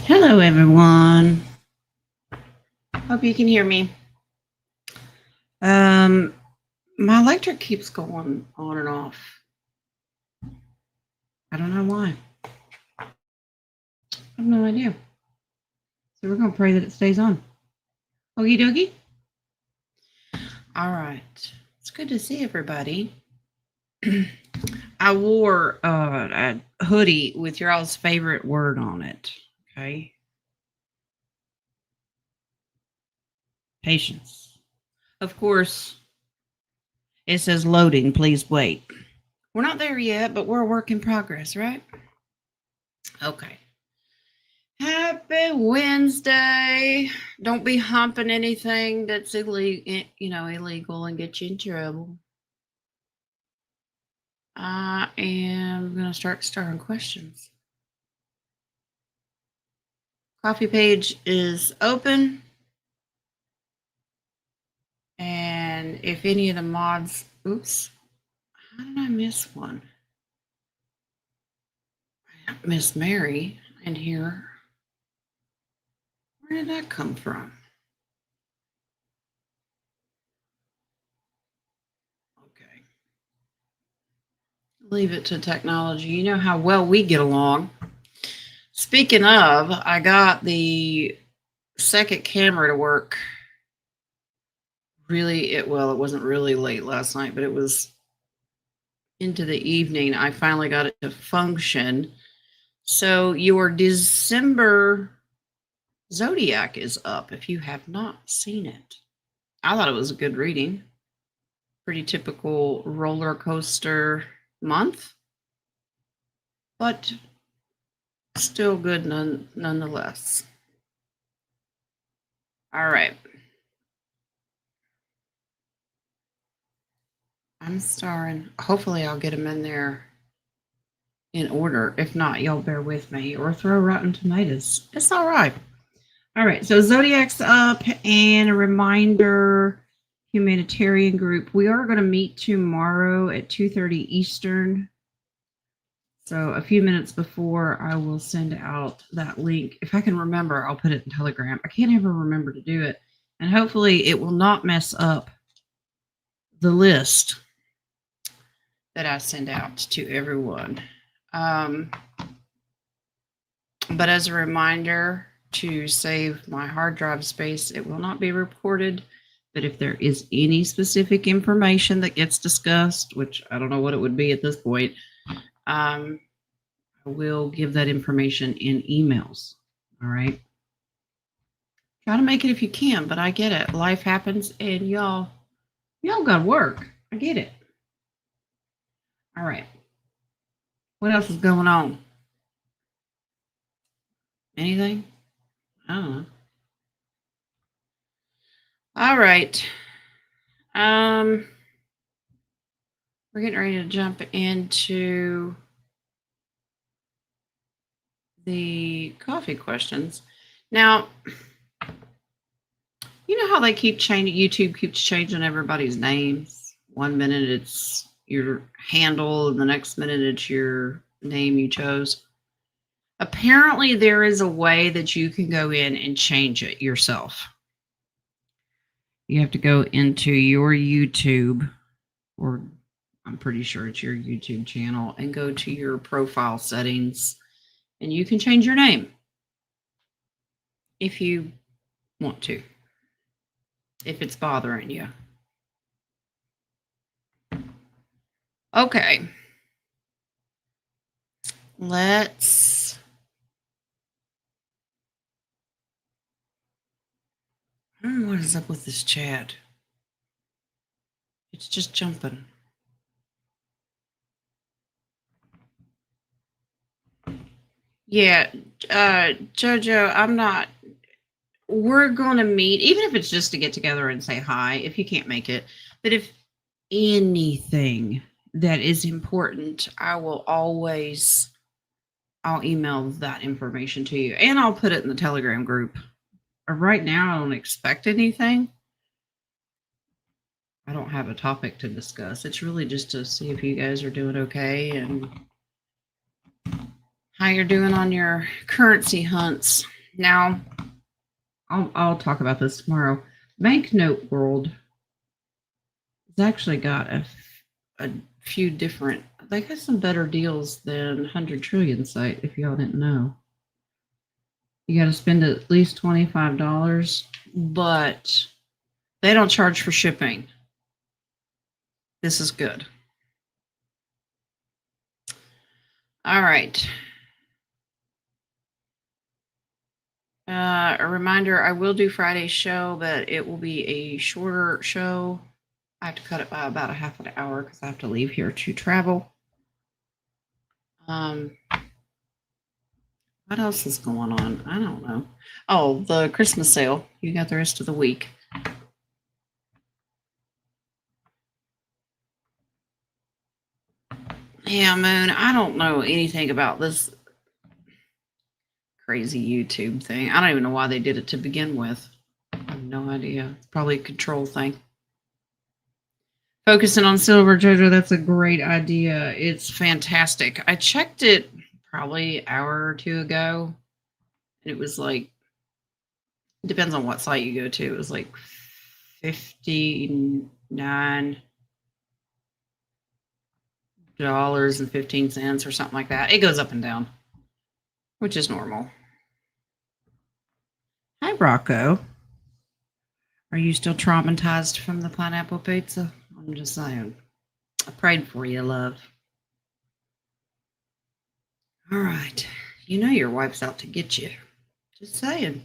Hello, everyone. Hope you can hear me. My electric keeps going on and off. I don't know why. I have no idea. So we're going to pray that it stays on. Okie dokie. All right. It's good to see everybody. I wore a hoodie with your all's favorite word on it. Okay. Patience. Of course, it says loading. Please wait. We're not there yet, but we're a work in progress, right? Okay. Happy Wednesday. Don't be humping anything that's illegal and get you in trouble. I am going to start starring questions. Coffee page is open. And if any of the mods, oops, how did I miss one? Miss Mary in here. Where did that come from? Okay. Leave it to technology. You know how well we get along. Speaking of, I got the second camera to work it wasn't really late last night, but it was into the evening. I finally got it to function. So your December zodiac is up if you have not seen it. I thought it was a good reading. Pretty typical roller coaster month, but still good nonetheless. All right. I'm starring. Hopefully I'll get them in there in order. If not, y'all bear with me or throw rotten tomatoes. It's all right. All right. So Zodiac's up, and a reminder, humanitarian group. We are going to meet tomorrow at 2:30 Eastern. So a few minutes before, I will send out that link. If I can remember, I'll put it in Telegram. I can't ever remember to do it. And hopefully it will not mess up the list that I send out to everyone. But as a reminder to save my hard drive space, it will not be reported. But if there is any specific information that gets discussed, which I don't know what it would be at this point, I will give that information in emails. All right. Try to make it if you can, but I get it. Life happens, and y'all got work. I get it. All right. What else is going on? Anything? I don't know. All right. We're getting ready to jump into the coffee questions. Now, you know how they keep changing, YouTube keeps changing everybody's names. 1 minute it's your handle, and the next minute it's your name you chose. Apparently, there is a way that you can go in and change it yourself. You have to go into your YouTube, or I'm pretty sure it's your YouTube channel, and go to your profile settings, and you can change your name if you want to, if it's bothering you. Okay. Let's I don't know what is up with this chat. It's just jumping. Yeah, Jojo, we're going to meet, even if it's just to get together and say hi, if you can't make it. But if anything that is important, I'll email that information to you, and I'll put it in the Telegram group. Right now, I don't expect anything. I don't have a topic to discuss. It's really just to see if you guys are doing okay and how you're doing on your currency hunts. Now, I'll talk about this tomorrow. Banknote World has actually got a few different. They got some better deals than 100 Trillion site. If y'all didn't know, you got to spend at least $25, but they don't charge for shipping. This is good. All right. A reminder, I will do Friday's show, but it will be a shorter show. I have to cut it by about a half an hour because I have to leave here to travel. What else is going on? I don't know. Oh, the Christmas sale. You got the rest of the week. Yeah, Moon, I don't know anything about this crazy YouTube thing. I don't even know why they did it to begin with. I have no idea. It's probably a control thing. Focusing on silver, Jojo, that's a great idea. It's fantastic. I checked it probably an hour or two ago, and it was like, it depends on what site you go to. It was like $59.15 or something like that. It goes up and down, which is normal. Hi, Rocco. Are you still traumatized from the pineapple pizza? I'm just saying. I prayed for you, love. All right. You know your wife's out to get you. Just saying.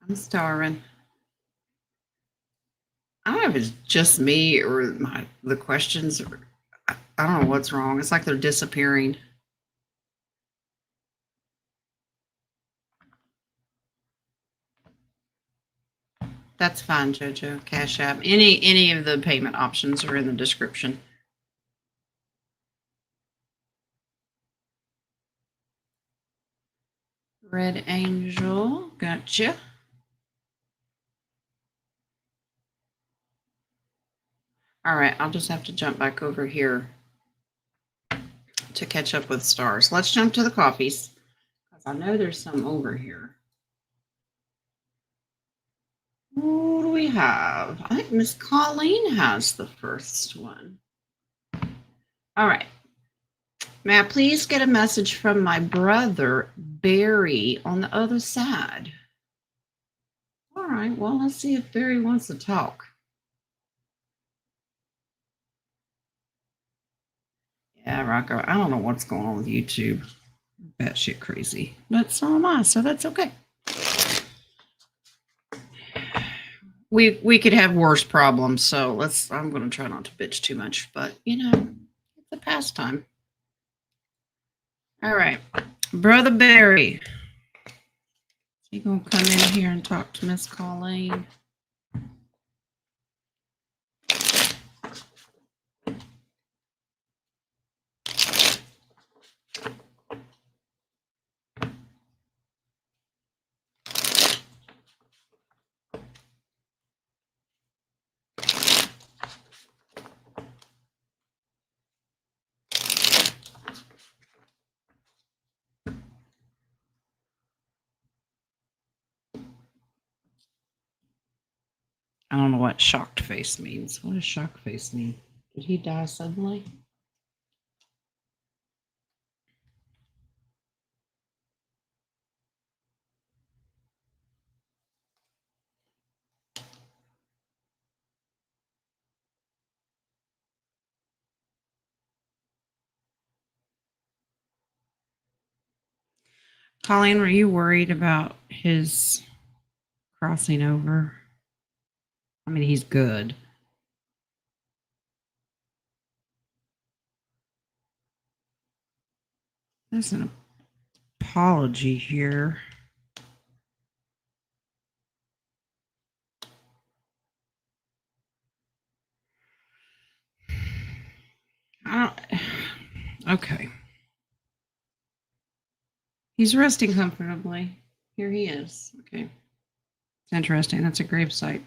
I'm starving. I don't know if it's just me or the questions. I don't know what's wrong. It's like they're disappearing. That's fine, Jojo. Cash App. Any of the payment options are in the description. Red Angel, gotcha. All right, I'll just have to jump back over here to catch up with stars. Let's jump to the coffees, because I know there's some over here. Who do we have? I think Miss Colleen has the first one. All right. May I please get a message from my brother, Barry, on the other side? All right, well, let's see if Barry wants to talk. Yeah, Rocco, I don't know what's going on with YouTube. That shit crazy. But so am I, so that's okay. We could have worse problems, so I'm gonna try not to bitch too much, but you know, it's a pastime. All right. Brother Barry. You gonna come in here and talk to Miss Colleen? I don't know what shocked face means. What does shocked face mean? Did he die suddenly? Colleen, were you worried about his crossing over? I mean, he's good. There's an apology here. Okay. He's resting comfortably. Here he is. Okay. It's interesting. That's a gravesite.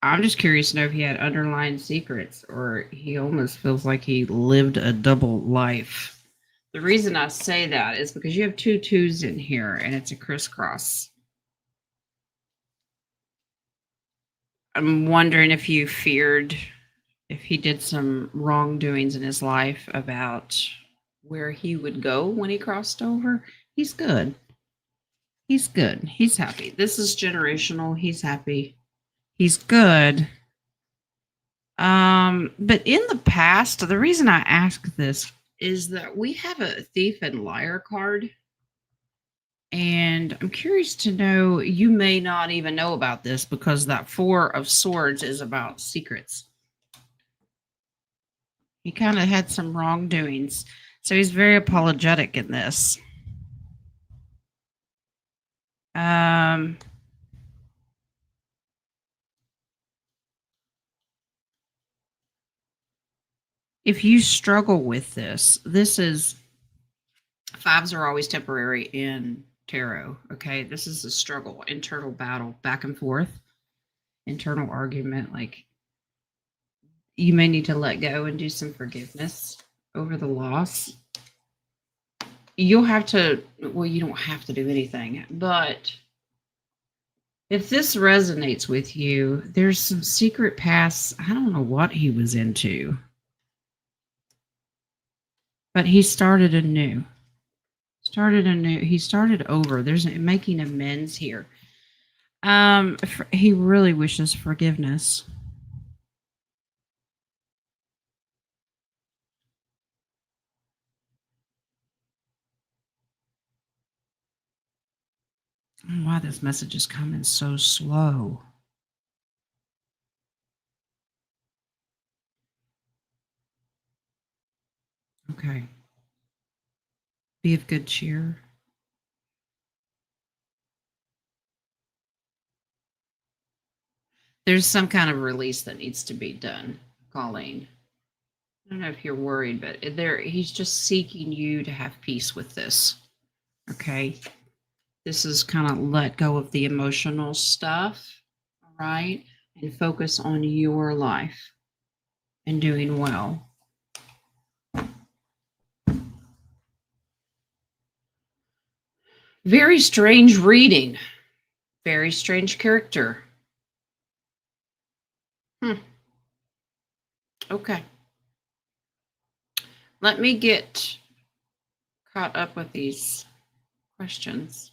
I'm just curious to know if he had underlying secrets or he almost feels like he lived a double life. The reason I say that is because you have 2 twos in here and it's a crisscross. I'm wondering if you feared if he did some wrongdoings in his life about where he would go when he crossed over. He's good. He's good. He's happy. This is generational. He's happy. He's good. But in the past, the reason I ask this is that we have a thief and liar card. And I'm curious to know, you may not even know about this because that 4 of Swords is about secrets. He kind of had some wrongdoings. So he's very apologetic in this. If you struggle with this, this is 5s are always temporary in tarot. Okay. This is a struggle, internal battle, back and forth, internal argument. Like you may need to let go and do some forgiveness over the loss. You'll have to, well, you don't have to do anything, but if this resonates with you, there's some secret past. I don't know what he was into, but he started anew. He started over. There's making amends here. He really wishes forgiveness. I don't know why this message is coming so slow. Okay. Be of good cheer. There's some kind of release that needs to be done, Colleen. I don't know if you're worried, but he's just seeking you to have peace with this. Okay. This is kind of let go of the emotional stuff, all right, and focus on your life and doing well. Very strange reading. Very strange character. Okay. Let me get caught up with these questions.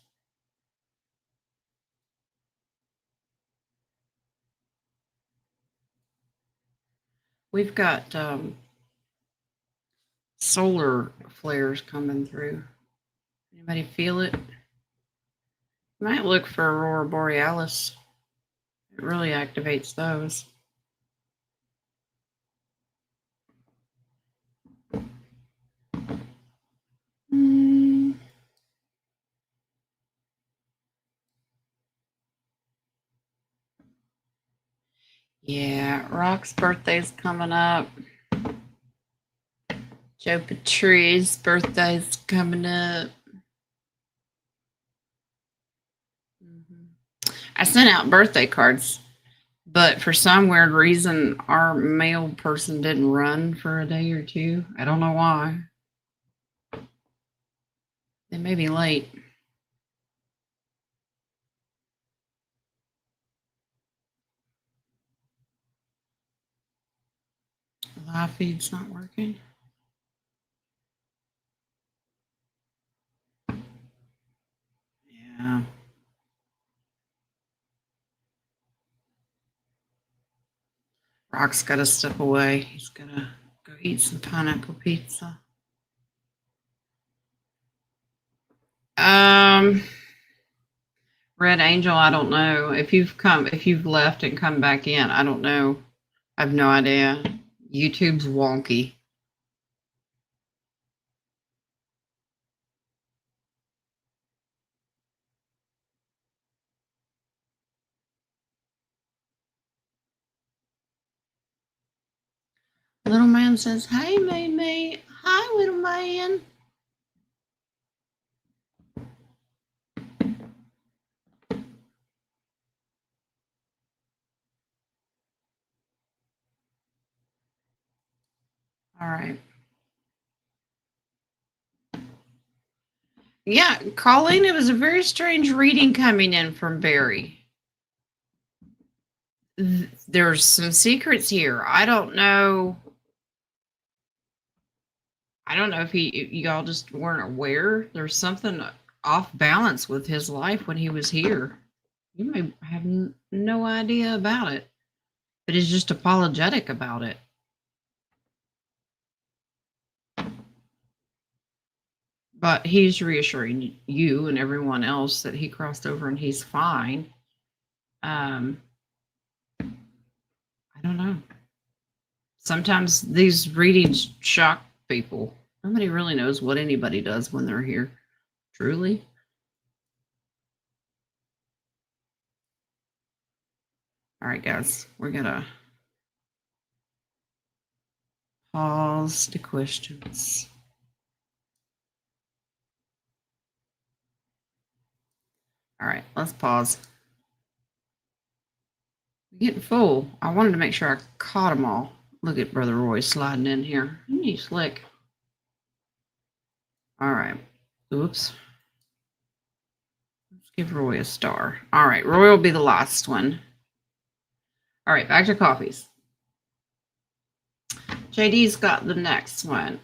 We've got solar flares coming through. Anybody feel it? You might look for Aurora Borealis. It really activates those. Yeah, Rock's birthday's coming up. Joe Patrice's birthday's coming up. I sent out birthday cards, but for some weird reason, our mail person didn't run for a day or two. I don't know why. They may be late. The live feed's not working. Yeah. Rock's got to step away. He's got to go eat some pineapple pizza. Red Angel, I don't know. If you've left and come back in, I don't know. I have no idea. YouTube's wonky. Little man says, "Hey, May. Hi, little man." All right. Yeah, Colleen, it was a very strange reading coming in from Barry. There's some secrets here. I don't know. I don't know if y'all just weren't aware. There's something off balance with his life when he was here. You may have no idea about it, but he's just apologetic about it. But he's reassuring you and everyone else that he crossed over and he's fine. I don't know. Sometimes these readings shock people. Nobody really knows what anybody does when they're here. Truly. All right, guys, we're going to pause the questions. All right, let's pause. I'm getting full. I wanted to make sure I caught them all. Look at Brother Roy sliding in here. He's slick. All right. Oops. Let's give Roy a star. All right, Roy will be the last one. All right, back to coffees. JD's got the next one.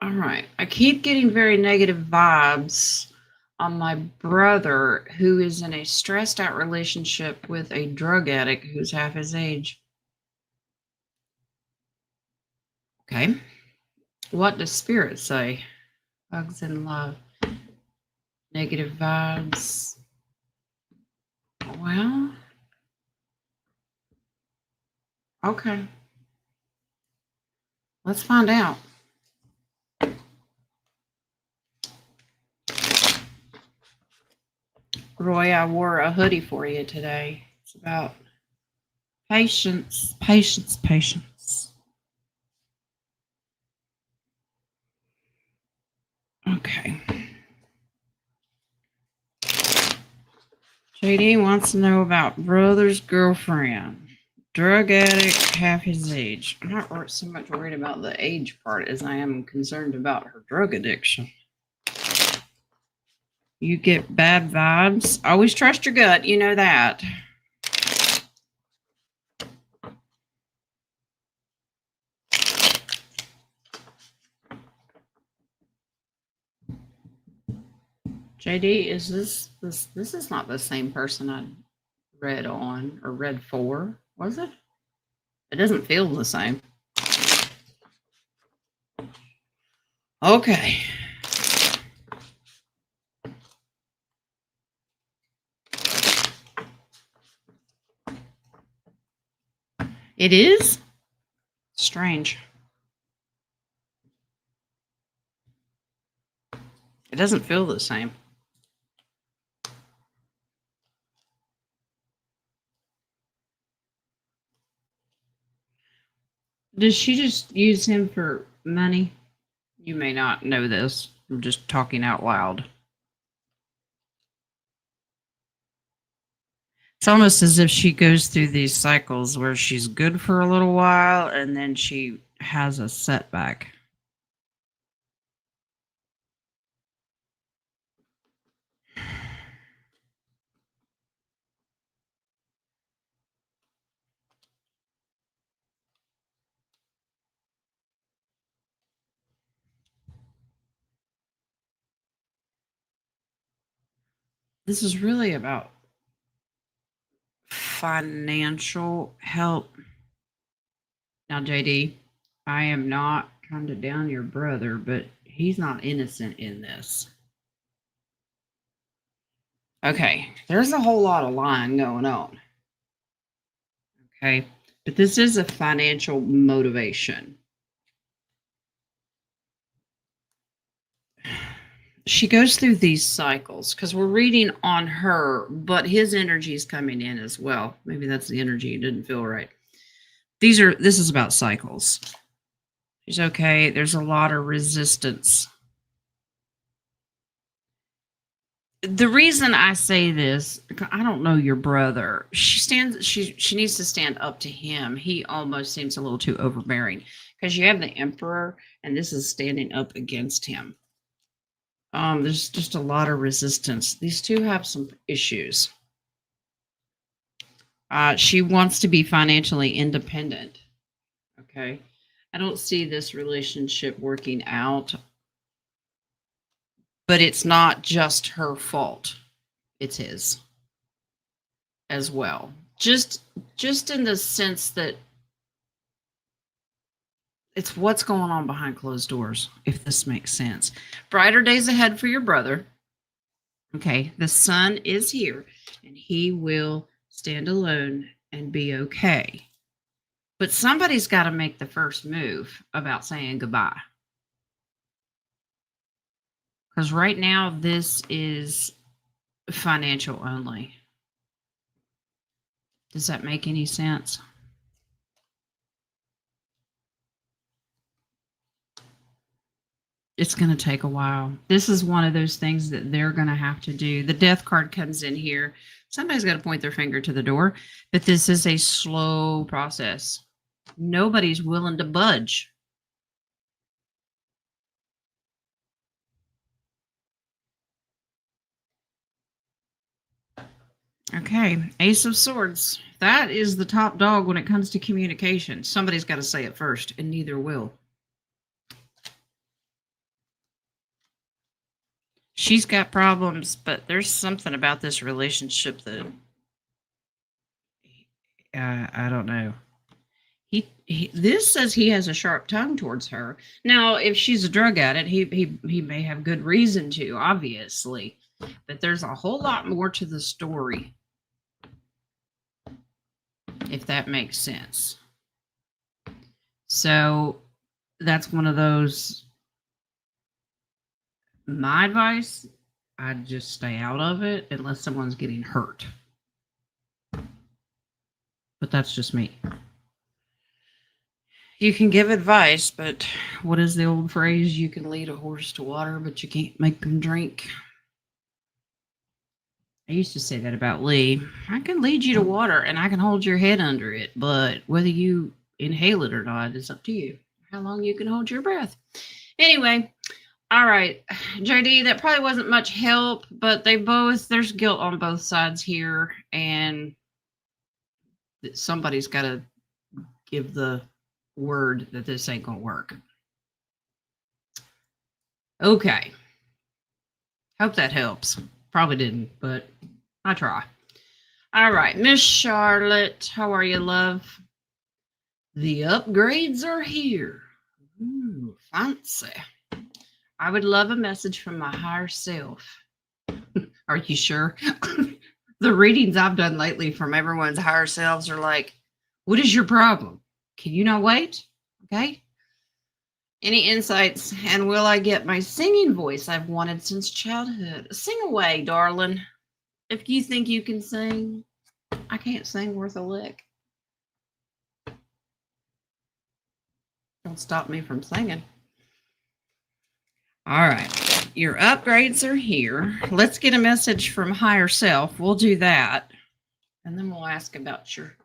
All right. I keep getting very negative vibes on my brother who is in a stressed out relationship with a drug addict who's half his age. Okay. What does Spirit say? Hugs and love. Negative vibes. Well, okay. Let's find out. Roy, I wore a hoodie for you today. It's about patience, patience, patience. Okay. JD wants to know about brother's girlfriend. Drug addict, half his age. I'm not so much worried about the age part as I am concerned about her drug addiction. You get bad vibes. Always trust your gut. You know that. JD, is this is not the same person I read on or read for, was it? It doesn't feel the same. Okay. It is? Strange. It doesn't feel the same. Does she just use him for money? You may not know this. I'm just talking out loud. It's almost as if she goes through these cycles where she's good for a little while and then she has a setback. This is really about financial help. Now, JD, I am not trying to down your brother, but he's not innocent in this. Okay, there's a whole lot of lying going on. Okay, but this is a financial motivation. She goes through these cycles because we're reading on her, but his energy is coming in as well. Maybe that's the energy. It didn't feel right. This is about cycles. She's okay. There's a lot of resistance. The reason I say this, I don't know your brother. She needs to stand up to him. He almost seems a little too overbearing. because you have the Emperor, and this is standing up against him. There's just a lot of resistance. These two have some issues. She wants to be financially independent. Okay. I don't see this relationship working out, but it's not just her fault. It's his as well. Just in the sense that it's what's going on behind closed doors, if this makes sense. Brighter days ahead for your brother. Okay, the sun is here, and he will stand alone and be okay. But somebody's got to make the first move about saying goodbye. Because right now, this is financial only. Does that make any sense? It's going to take a while. This is one of those things that they're going to have to do. The death card comes in here. Somebody's got to point their finger to the door, but this is a slow process. Nobody's willing to budge. Okay, Ace of Swords. That is the top dog when it comes to communication. Somebody's got to say it first, and neither will. She's got problems, but there's something about this relationship that I don't know. This says he has a sharp tongue towards her. Now, if she's a drug addict, he may have good reason to, obviously, but there's a whole lot more to the story, if that makes sense. So that's one of those. My advice, I'd just stay out of it unless someone's getting hurt. But that's just me. You can give advice, but what is the old phrase? You can lead a horse to water, but you can't make them drink. I used to say that about Lee. I can lead you to water and I can hold your head under it, but whether you inhale it or not is up to you. How long you can hold your breath. Anyway, all right, JD, that probably wasn't much help, but there's guilt on both sides here, and somebody's got to give the word that this ain't gonna work. Okay. Hope that helps. Probably didn't, but I try. All right, Miss Charlotte, how are you, love? The upgrades are here. Ooh, fancy. I would love a message from my higher self. Are you sure? The readings I've done lately from everyone's higher selves are like, what is your problem? Can you not wait? Okay. Any insights? And will I get my singing voice I've wanted since childhood? Sing away, darling. If you think you can sing, I can't sing worth a lick. Don't stop me from singing. All right. Your upgrades are here. Let's get a message from higher self. We'll do that. And then we'll ask about your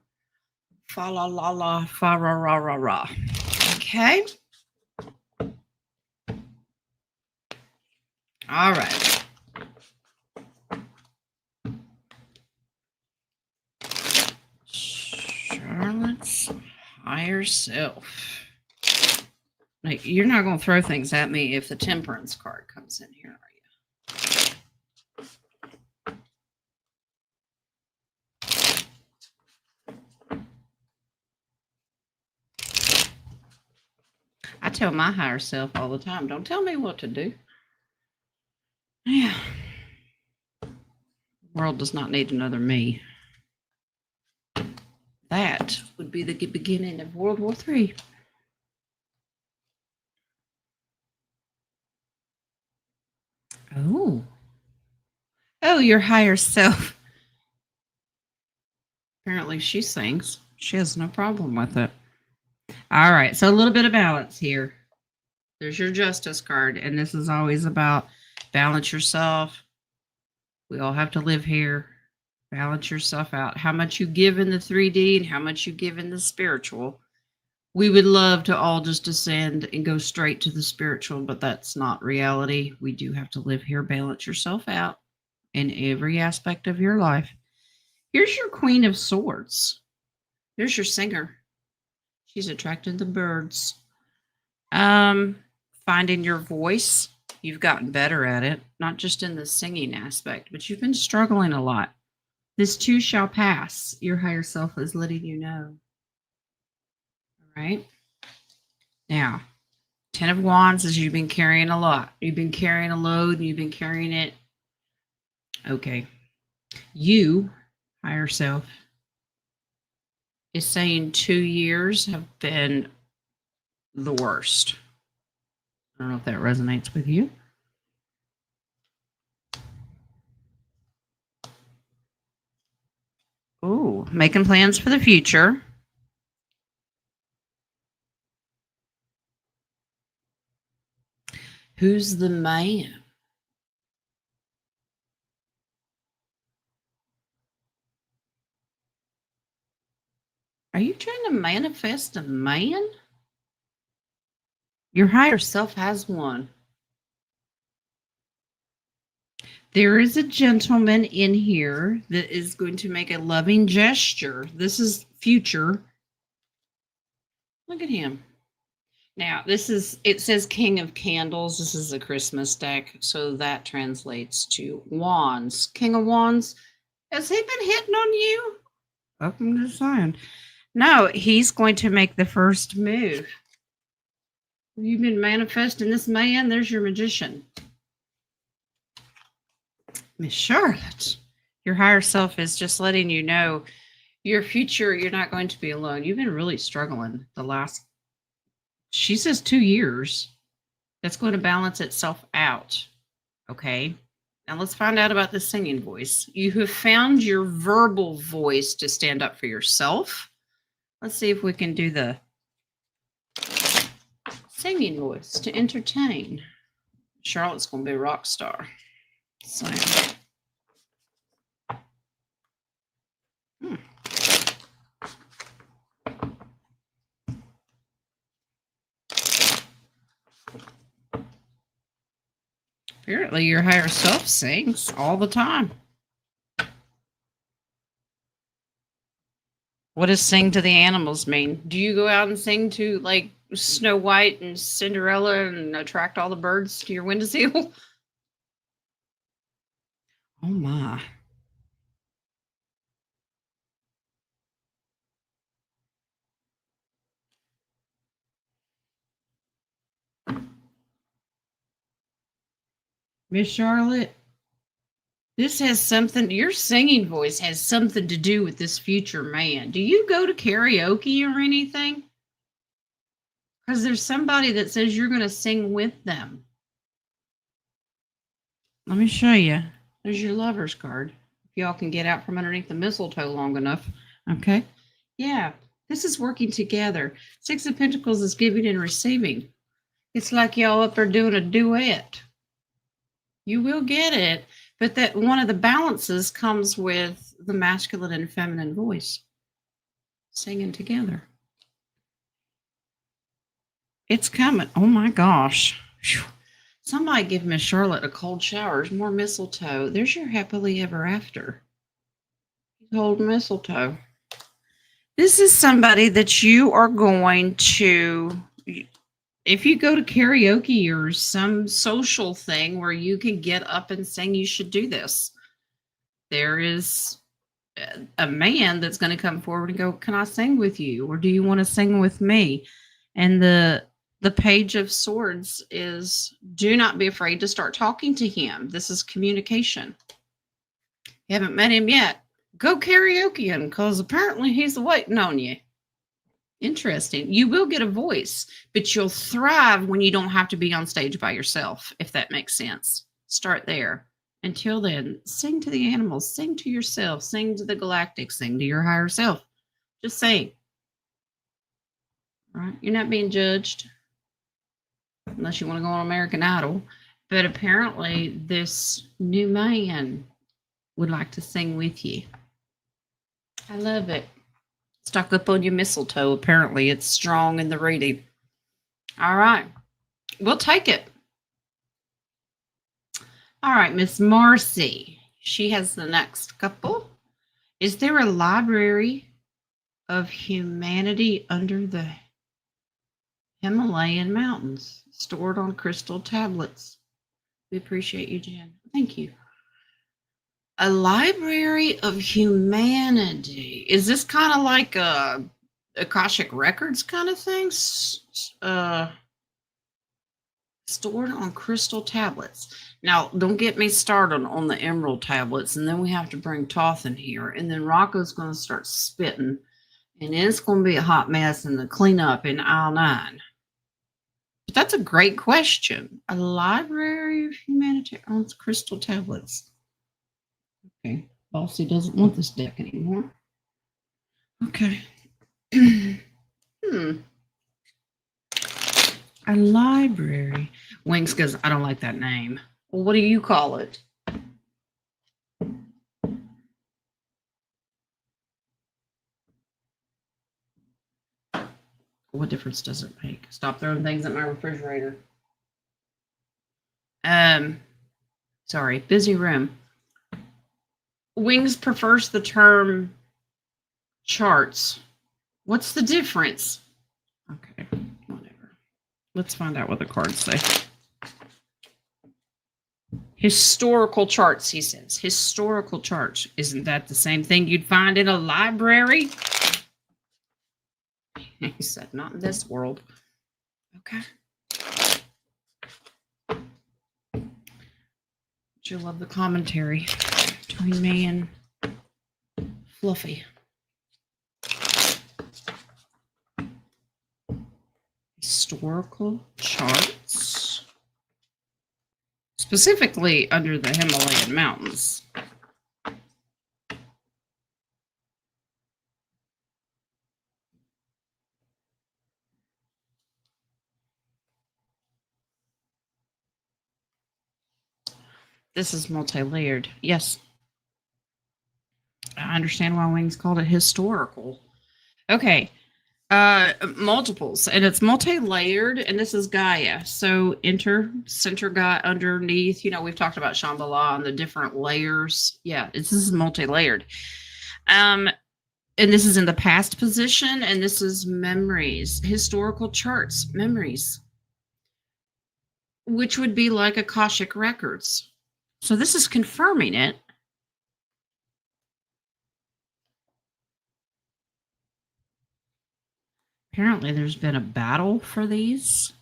fa la la la, fa ra ra ra ra. Okay. All right. Charlotte's higher self. Now, you're not going to throw things at me if the Temperance card comes in here, are you? I tell my higher self all the time, don't tell me what to do. Yeah. The world does not need another me. That would be the beginning of World War III. Oh, your higher self. Apparently she sings. She has no problem with it. All right, so a little bit of balance here. There's your Justice card, and this is always about balance yourself. We all have to live here. Balance yourself out. How much you give in the 3D and how much you give in the spiritual. We would love to all just descend and go straight to the spiritual, but that's not reality. We do have to live here. Balance yourself out in every aspect of your life. Here's your Queen of Swords. There's your singer. She's attracting the birds. Finding your voice. You've gotten better at it, not just in the singing aspect, but you've been struggling a lot. This too shall pass. Your higher self is letting you know. All right. Now, 10 of Wands is you've been carrying a lot. You've been carrying a load and you've been carrying it. Okay. You, higher self, is saying 2 years have been the worst. I don't know if that resonates with you. Oh, making plans for the future. Who's the man? Are you trying to manifest a man? Your higher self has one. There is a gentleman in here that is going to make a loving gesture. This is future. Look at him. Now, it says King of Candles. This is a Christmas deck, so that translates to Wands. King of Wands, has he been hitting on you? I'm just saying. No, he's going to make the first move. You've been manifesting this man. There's your magician. Miss Charlotte, your higher self is just letting you know your future, you're not going to be alone. You've been really struggling the last, she says 2 years. That's going to balance itself out. Okay. Now let's find out about the singing voice. You have found your verbal voice to stand up for yourself. Let's see if we can do the singing voice to entertain. Charlotte's going to be a rock star. So. Apparently your higher self sings all the time. What does sing to the animals mean? Do you go out and sing to like Snow White and Cinderella and attract all the birds to your windowsill? Oh my. Miss Charlotte, this has something, your singing voice has something to do with this future man. Do you go to karaoke or anything? Because there's somebody that says you're going to sing with them. Let me show you. There's your lover's card. If y'all can get out from underneath the mistletoe long enough. Okay. Yeah. This is working together. 6 of Pentacles is giving and receiving. It's like y'all up there doing a duet. You will get it. But that one of the balances comes with the masculine and feminine voice singing together. It's coming. Oh my gosh. Whew. Somebody give Miss Charlotte a cold shower. There's more mistletoe. There's your happily ever after. Cold mistletoe. This is somebody that you are going to, if you go to karaoke or some social thing where you can get up and sing, you should do this. There is a man that's going to come forward and go, can I sing with you? Or do you want to sing with me? And the Page of Swords is, do not be afraid to start talking to him. This is communication. You haven't met him yet. Go karaoke him because apparently he's waiting on you. Interesting. You will get a voice, but you'll thrive when you don't have to be on stage by yourself, if that makes sense. Start there. Until then, sing to the animals, sing to yourself, sing to the galactic, sing to your higher self. Just sing. All right? You're not being judged unless you want to go on American Idol. But apparently this new man would like to sing with you. I love it. Stuck up on your mistletoe. Apparently, it's strong in the reading. All right. We'll take it. All right, Miss Marcy. She has the next couple. Is there a library of humanity under the Himalayan mountains stored on crystal tablets? We appreciate you, Jen. Thank you. A library of humanity. Is this kind of like a Akashic Records kind of thing? Stored on crystal tablets. Now, don't get me started on the emerald tablets, and then we have to bring Toth in here, and then Rocco's going to start spitting, and it's going to be a hot mess in the cleanup in aisle 9. But that's a great question. A library of humanity on crystal tablets. Okay, Bossy doesn't want this deck anymore. Okay. A library. Wings goes, I don't like that name. Well, what do you call it? What difference does it make? Stop throwing things at my refrigerator. Sorry, busy room. Wings prefers the term charts. What's the difference? Okay, whatever. Let's find out what the cards say. Historical charts, he says. Historical charts. Isn't that the same thing you'd find in a library? He said, not in this world. Okay. You love the commentary between me and Fluffy. Historical charts. Specifically under the Himalayan mountains. This is multi-layered. Yes. I understand why Wings called it historical. Okay. Multiples. And it's multi-layered. And this is Gaia. So center Gaia underneath. You know, we've talked about Shambhala and the different layers. Yeah, this is multi-layered. And this is in the past position. And this is memories. Historical charts. Memories. Which would be like Akashic Records. So this is confirming it. Apparently there's been a battle for these.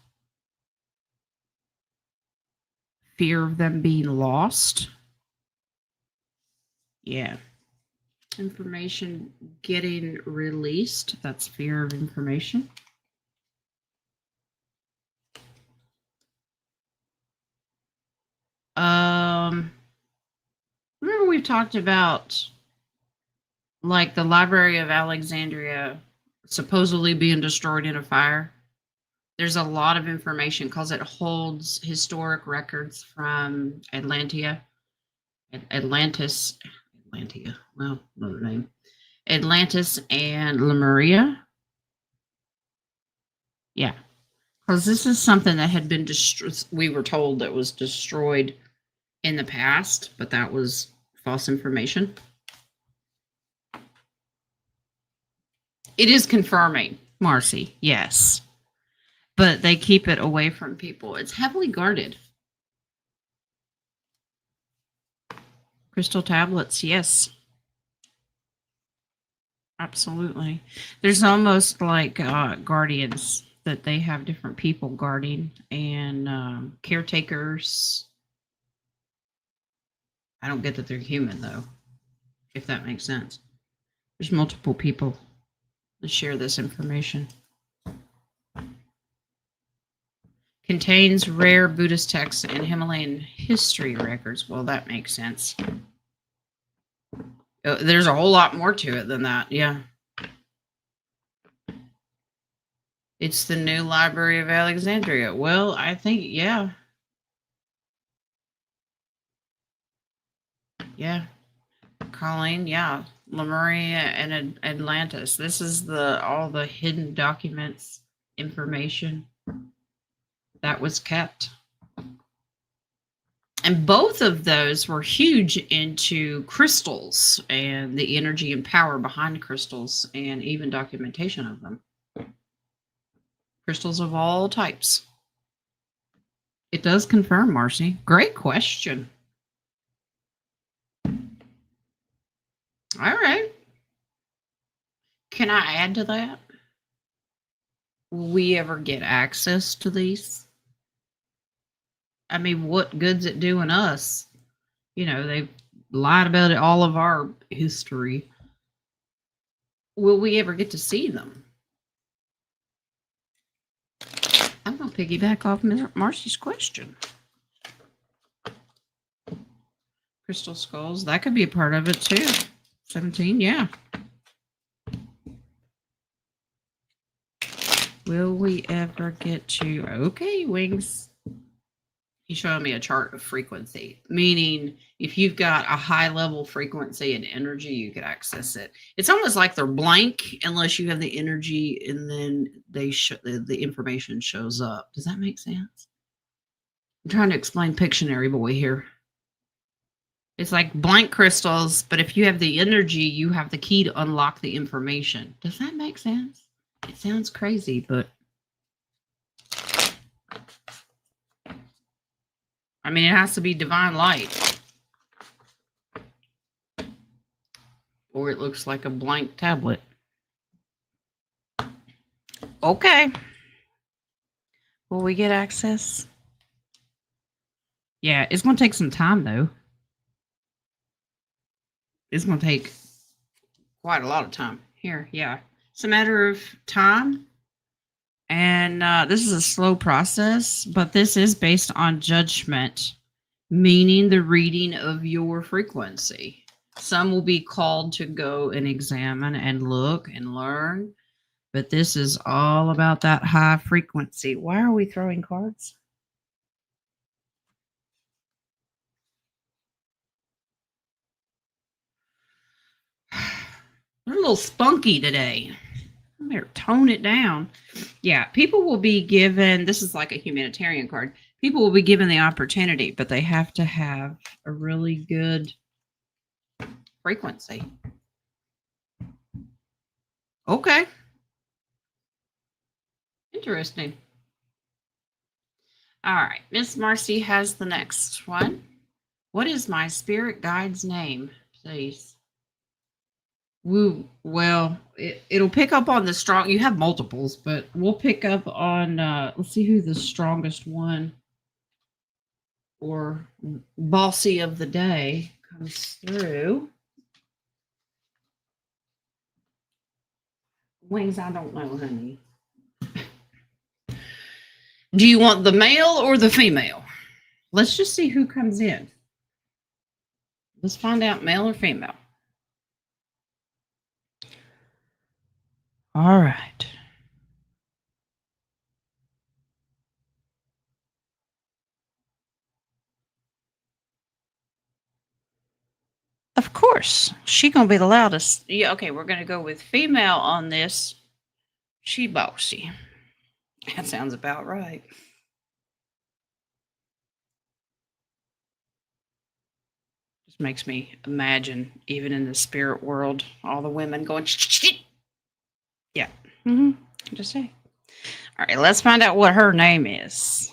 Fear of them being lost. Yeah. Information getting released. That's fear of information. Remember we've talked about like the Library of Alexandria supposedly being destroyed in a fire? There's a lot of information because it holds historic records from Atlantis, well, another name. Atlantis and Lemuria. Yeah. Because this is something that had been destroyed. We were told that was destroyed in the past, but that was false information. It is confirming, Marcy, yes. But they keep it away from people. It's heavily guarded. Crystal tablets, yes. Absolutely. There's almost like guardians that they have different people guarding and caretakers. I don't get that they're human, though, if that makes sense. There's multiple people that share this information. Contains rare Buddhist texts and Himalayan history records. Well, that makes sense. There's a whole lot more to it than that, yeah. It's the new Library of Alexandria. Well, I think, yeah. Yeah. Colleen, yeah. Lemuria and Atlantis. This is all the hidden documents, information that was kept. And both of those were huge into crystals and the energy and power behind crystals and even documentation of them. Crystals of all types. It does confirm, Marcy. Great question. All right. Can I add to that? Will we ever get access to these? I mean, what good's it doing us? You know, they've lied about it, all of our history. Will we ever get to see them? I'm going to piggyback off Marcy's question. Crystal skulls, that could be a part of it too. 17, yeah. Will we ever get to... Okay, Wings. He's showing me a chart of frequency, meaning if you've got a high level frequency and energy, you could access it. It's almost like they're blank unless you have the energy, and then the information shows up. Does that make sense? I'm trying to explain Pictionary boy here. It's like blank crystals, but if you have the energy, you have the key to unlock the information. Does that make sense? It sounds crazy, but I mean, it has to be divine light, or it looks like a blank tablet. Okay. Will we get access? Yeah, it's going to take some time, though. It's going to take quite a lot of time. Here, yeah. It's a matter of time. And this is a slow process, but this is based on judgment, meaning the reading of your frequency. Some will be called to go and examine and look and learn, but this is all about that high frequency. Why are we throwing cards? They're a little spunky today. I better tone it down. Yeah, people will be given, this is like a humanitarian card. People will be given the opportunity, but they have to have a really good frequency. Okay. Interesting. All right. Miss Marcy has the next one. What is my spirit guide's name, please? Woo. Well, it'll pick up on the strong. You have multiples, but we'll pick up on, let's see who the strongest one or bossy of the day comes through. Wings, I don't know, honey. Do you want the male or the female? Let's just see who comes in. Let's find out male or female. All right. Of course, she gonna be the loudest. Yeah, okay, we're gonna go with female on this. She bossy. That sounds about right. Just makes me imagine, even in the spirit world, all the women going. Yeah. Just say. All right, let's find out what her name is.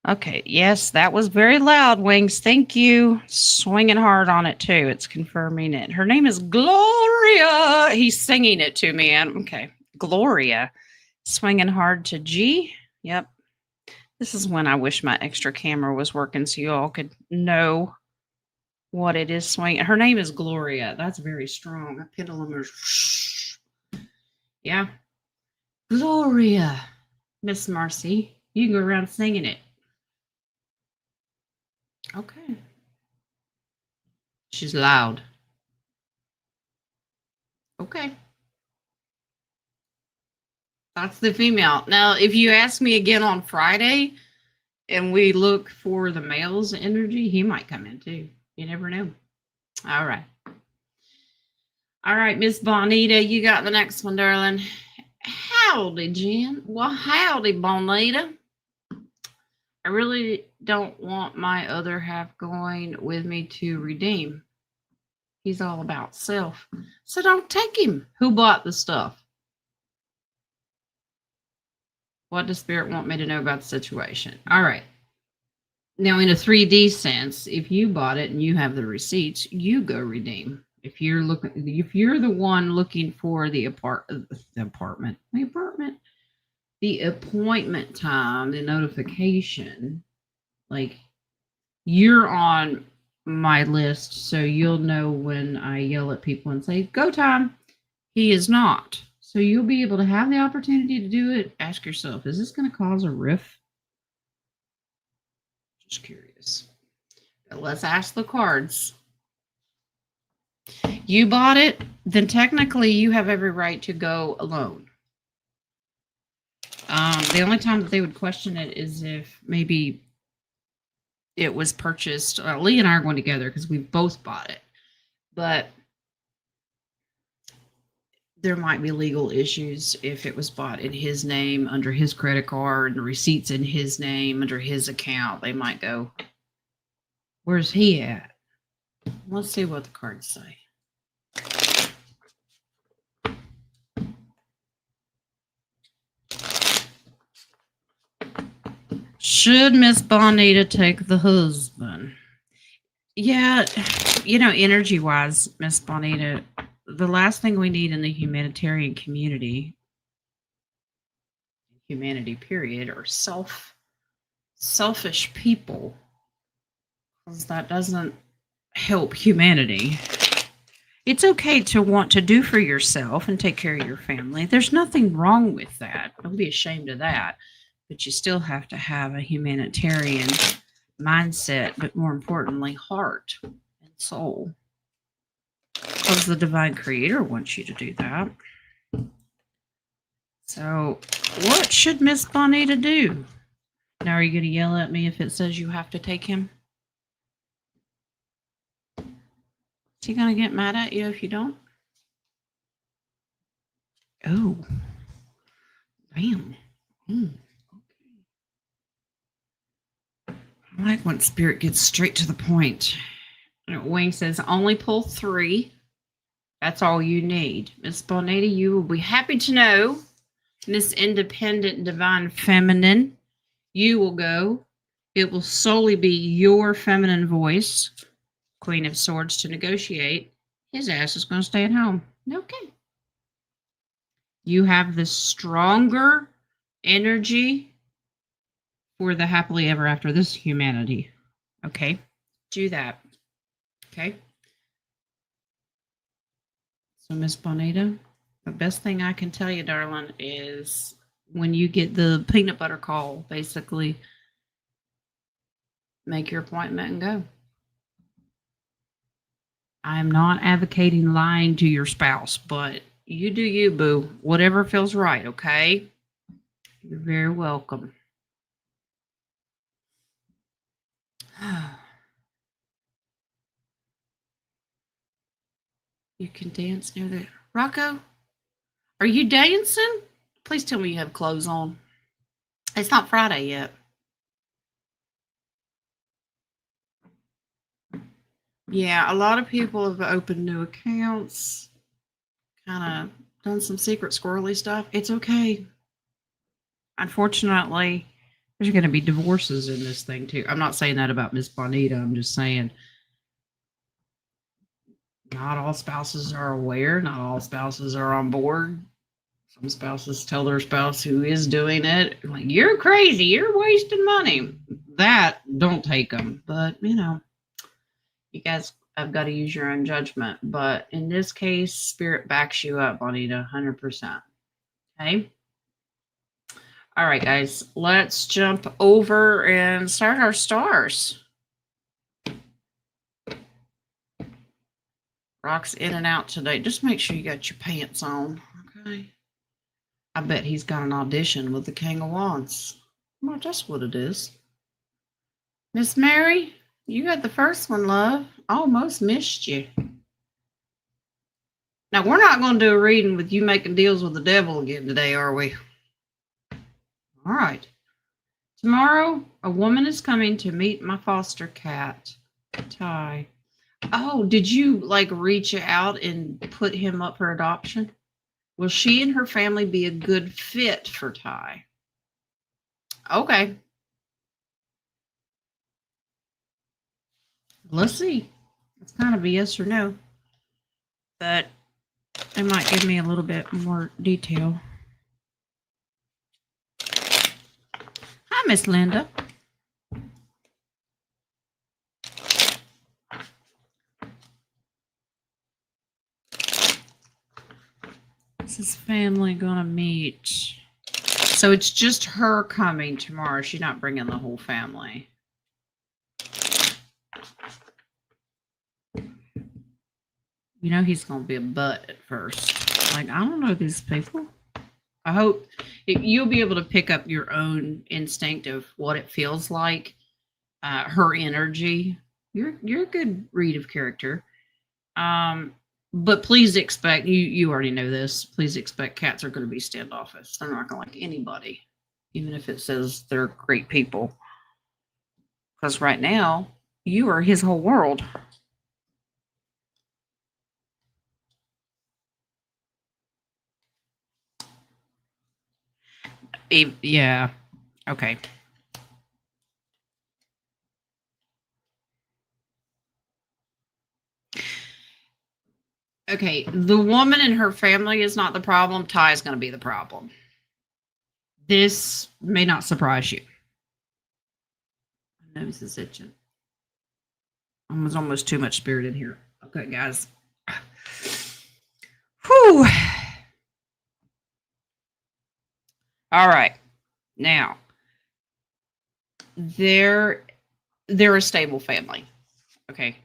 Okay, yes, that was very loud, Wings. Thank you. Swinging hard on it, too. It's confirming it. Her name is Gloria. He's singing it to me. Okay, Gloria. Swinging hard to G. Yep. This is when I wish my extra camera was working so you all could know what it is swinging. Her name is Gloria. That's very strong. A pendulum is... Yeah. Gloria. Miss Marcy. You can go around singing it. Okay. She's loud. Okay. That's the female. Now, if you ask me again on Friday and we look for the male's energy, he might come in too. You never know. All right. All right, Miss Bonita, you got the next one, darling. Howdy, Jen. Well, howdy, Bonita. I really don't want my other half going with me to redeem. He's all about self. So don't take him. Who bought the stuff? What does Spirit want me to know about the situation? All right. Now, in a 3D sense, if you bought it and you have the receipts, you go redeem. If you're the one looking for the appointment time, the notification, like you're on my list, so you'll know when I yell at people and say, go time. He is not. So you'll be able to have the opportunity to do it. Ask yourself, is this going to cause a rift? Just curious. But let's ask the cards. You bought it, then technically you have every right to go alone. The only time that they would question it is if maybe it was purchased. Lee and I are going together because we both bought it. But there might be legal issues if it was bought in his name, under his credit card, and receipts in his name, under his account. They might go, where's he at? Let's see what the cards say. Should Miss Bonita take the husband? Yeah, energy-wise, Miss Bonita, the last thing we need in the humanitarian community, humanity period, are selfish people, because that doesn't help humanity. It's okay to want to do for yourself and take care of your family. There's nothing wrong with that. Don't be ashamed of that. But you still have to have a humanitarian mindset, but more importantly, heart and soul. Because the divine creator wants you to do that. So, what should Miss Bonita do? Now, are you going to yell at me if it says you have to take him? Is he going to get mad at you if you don't? Oh. Bam. I like when Spirit gets straight to the point. Wing says, only pull 3. That's all you need. Miss Bonita, you will be happy to know, Miss Independent Divine Feminine, you will go. It will solely be your feminine voice, Queen of Swords, to negotiate. His ass is going to stay at home. Okay. You have the stronger energy for the happily ever after this humanity. Okay? Do that. Okay? So, Miss Bonita, the best thing I can tell you, darling, is when you get the peanut butter call, basically, make your appointment and go. I'm not advocating lying to your spouse, but you do you, boo. Whatever feels right, okay? You're very welcome. You can dance near the... Rocco, are you dancing? Please tell me you have clothes on. It's not Friday yet. Yeah, a lot of people have opened new accounts, kind of done some secret squirrely stuff. It's okay. Unfortunately, there's going to be divorces in this thing too. I'm not saying that about Miss Bonita. I'm just saying not all spouses are aware. Not all spouses are on board. Some spouses tell their spouse who is doing it, like, you're crazy. You're wasting money. That, don't take them. But, you guys have got to use your own judgment. But in this case, Spirit backs you up, Bonita, 100%. Okay? All right, guys, let's jump over and start our stars. Rock's in and out today. Just make sure you got your pants on, okay? I bet he's got an audition with the King of Wands. Well, that's what it is. Miss Mary, you got the first one, love. Almost missed you. Now, we're not going to do a reading with you making deals with the devil again today, are we? All right. Tomorrow, a woman is coming to meet my foster cat, Ty. Oh, did you like reach out and put him up for adoption? Will she and her family be a good fit for Ty? Okay. Let's see. It's kind of a yes or no, but it might give me a little bit more detail. Hi, Miss Linda. This is family gonna meet. So it's just her coming tomorrow. She's not bringing the whole family. You know he's gonna be a butt at first. Like, I don't know these people. I hope you'll be able to pick up your own instinct of what it feels like. Her energy. You're a good read of character. But please expect, you already know this, please expect cats are going to be standoffish. They're not going to like anybody, even if it says they're great people. Because right now, you are his whole world. Yeah. Okay. Okay, the woman and her family is not the problem. Ty is going to be the problem. This may not surprise you. My nose is itching. There's almost too much spirit in here. Okay, guys. Whew. All right. Now, they're a stable family. Okay.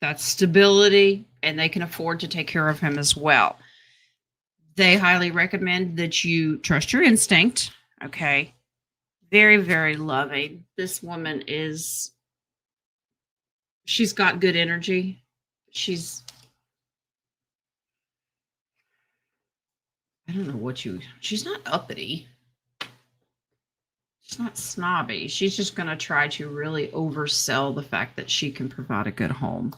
That's stability, and they can afford to take care of him as well. They highly recommend that you trust your instinct. Okay. Very, very loving. This woman she's got good energy. She's, I don't know she's not uppity. She's not snobby. She's just going to try to really oversell the fact that she can provide a good home.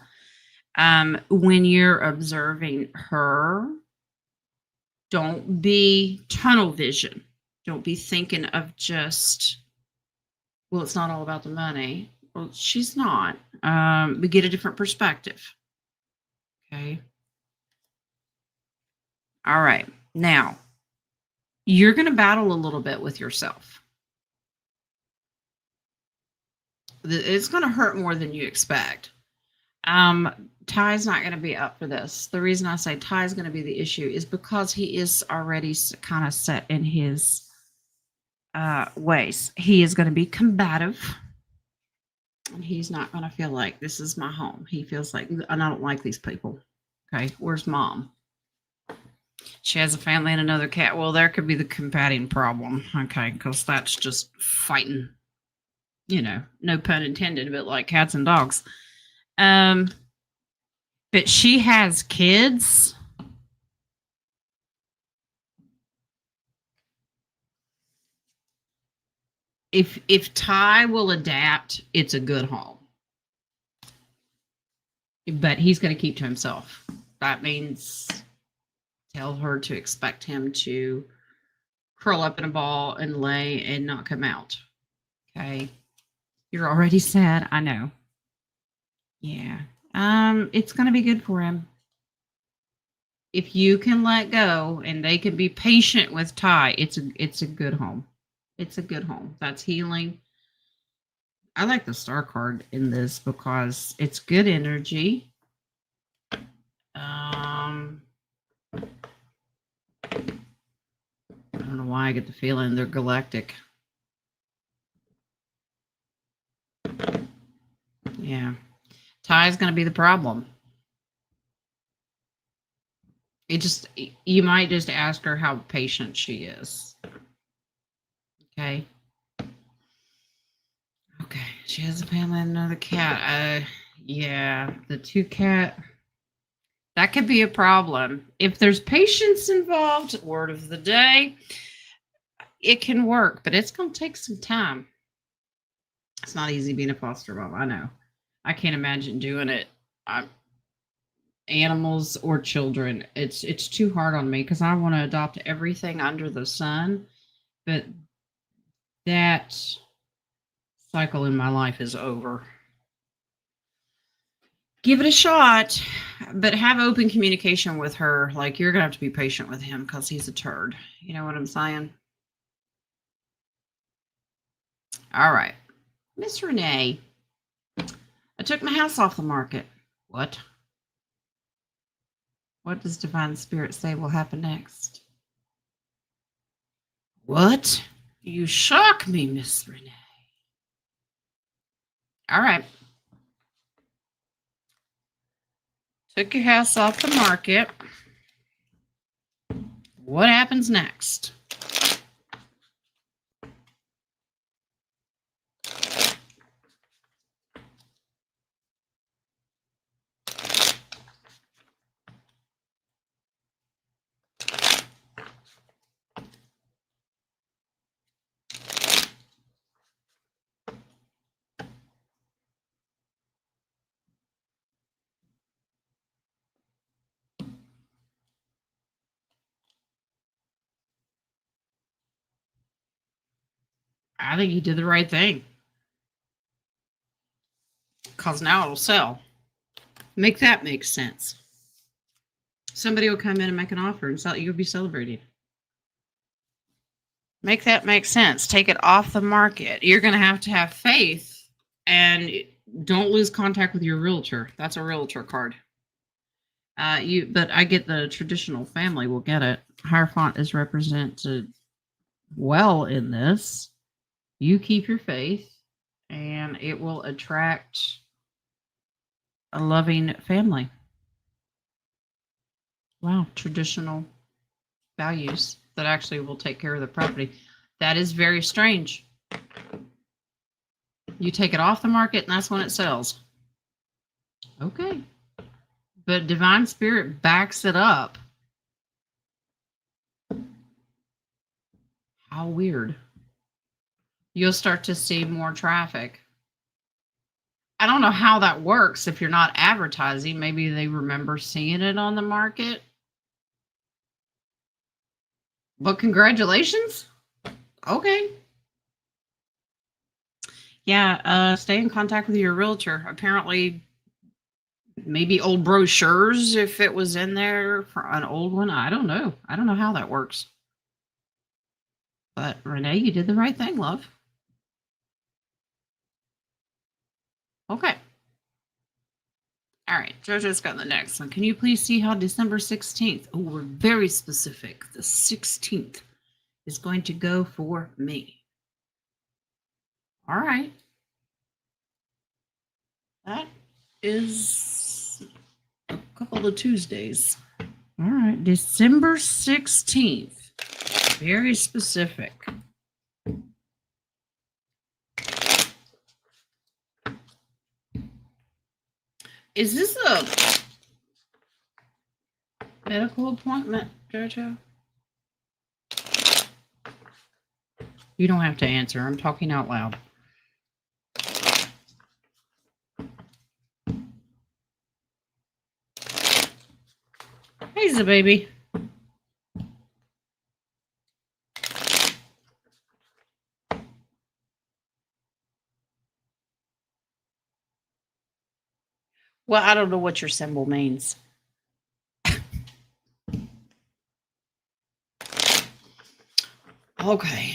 When you're observing her, don't be tunnel vision. Don't be thinking of just, well, it's not all about the money. Well, she's not. We get a different perspective. Okay. All right. Now, you're going to battle a little bit with yourself. It's going to hurt more than you expect. Ty's not going to be up for this. The reason I say Ty's going to be the issue is because he is already kind of set in his ways. He is going to be combative. And he's not going to feel like this is my home. He feels like, I don't like these people. Okay, where's mom? She has a family and another cat. Well, there could be the combating problem. Okay, because that's just fighting. You know, no pun intended, but like cats and dogs. But she has kids. If Ty will adapt, it's a good home. But he's going to keep to himself. That means tell her to expect him to curl up in a ball and lay and not come out. Okay. You're already sad. I know. Yeah. It's going to be good for him. If you can let go and they can be patient with Ty, it's a good home. It's a good home. That's healing. I like the star card in this because it's good energy. I don't know why I get the feeling they're galactic. Yeah. Ty's going to be the problem. You might just ask her how patient she is. Okay. Okay. She has a family and another cat. Yeah. The two cat. That could be a problem. If there's patience involved, word of the day, it can work, but it's going to take some time. It's not easy being a foster mom. I know. I can't imagine doing it. Animals or children. It's too hard on me because I want to adopt everything under the sun, but that cycle in my life is over. Give it a shot, but have open communication with her. Like, you're gonna have to be patient with him because he's a turd. You know what I'm saying? All right, Miss Renee, I took my house off the market. What? What does Divine Spirit say will happen next? What? You shock me, Miss Renee. All right. Took your house off the market. What happens next? I think you did the right thing. Because now it'll sell. Make that make sense. Somebody will come in and make an offer and sell, you'll be celebrating. Make that make sense. Take it off the market. You're going to have faith, and don't lose contact with your realtor. That's a realtor card. But I get the traditional family will get it. Hierophant is represented well in this. You keep your faith, and it will attract a loving family. Wow, traditional values that actually will take care of the property. That is very strange. You take it off the market, and that's when it sells. Okay. But Divine Spirit backs it up. How weird. You'll start to see more traffic. I don't know how that works if you're not advertising. Maybe they remember seeing it on the market. But congratulations. Okay. Yeah, stay in contact with your realtor. Apparently, maybe old brochures if it was in there for an old one. I don't know. I don't know how that works. But Renee, you did the right thing, love. Okay. All right, JoJo's got the next one. Can you please see how December 16th, oh, we're very specific, the 16th is going to go for me? All right. That is a couple of Tuesdays. All right, December 16th. Very specific. Is this a medical appointment, JoJo? You don't have to answer. I'm talking out loud. He's a baby. Well, I don't know what your symbol means. Okay.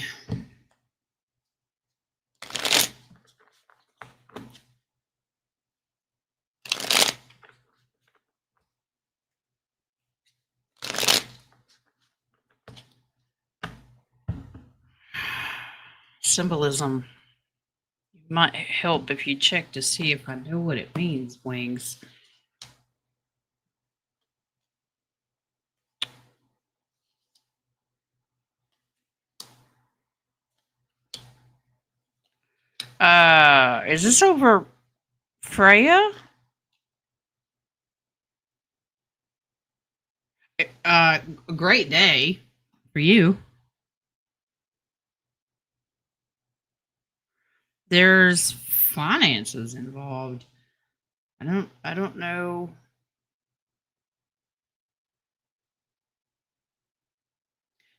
Symbolism might help if you check to see if I know what it means, wings. Is this over Freya? A great day for you. There's finances involved. I don't know.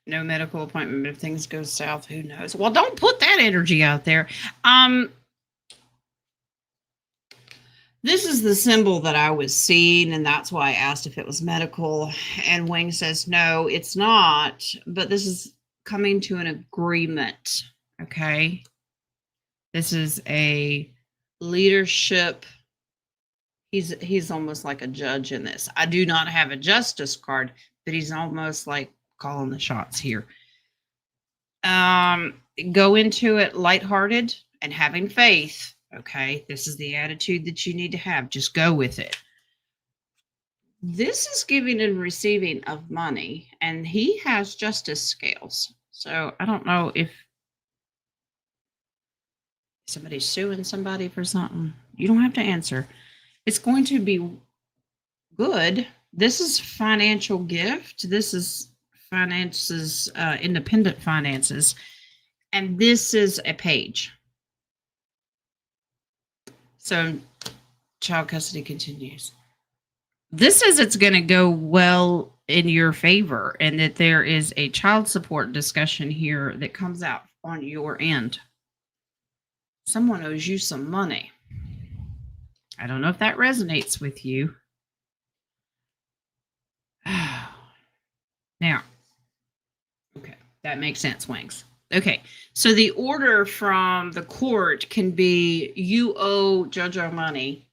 No medical appointment, but if things go south, who knows? Well, don't put that energy out there. This is the symbol that I was seeing, and that's why I asked if it was medical. And Wing says, no, it's not, but this is coming to an agreement. Okay. This is a leadership. He's almost like a judge in this. I do not have a justice card, but he's almost like calling the shots here. Go into it lighthearted and having faith. Okay, this is the attitude that you need to have. Just go with it. This is giving and receiving of money, and he has justice scales. So I don't know if somebody's suing somebody for something. You don't have to answer. It's going to be good. This is financial gift. This is finances, independent finances. And this is a page. So child custody continues. This is it's going to go well in your favor, and that there is a child support discussion here that comes out on your end. Someone owes you some money. I don't know if that resonates with you. Now, okay, that makes sense, Wings. Okay, so the order from the court can be you owe JoJo money,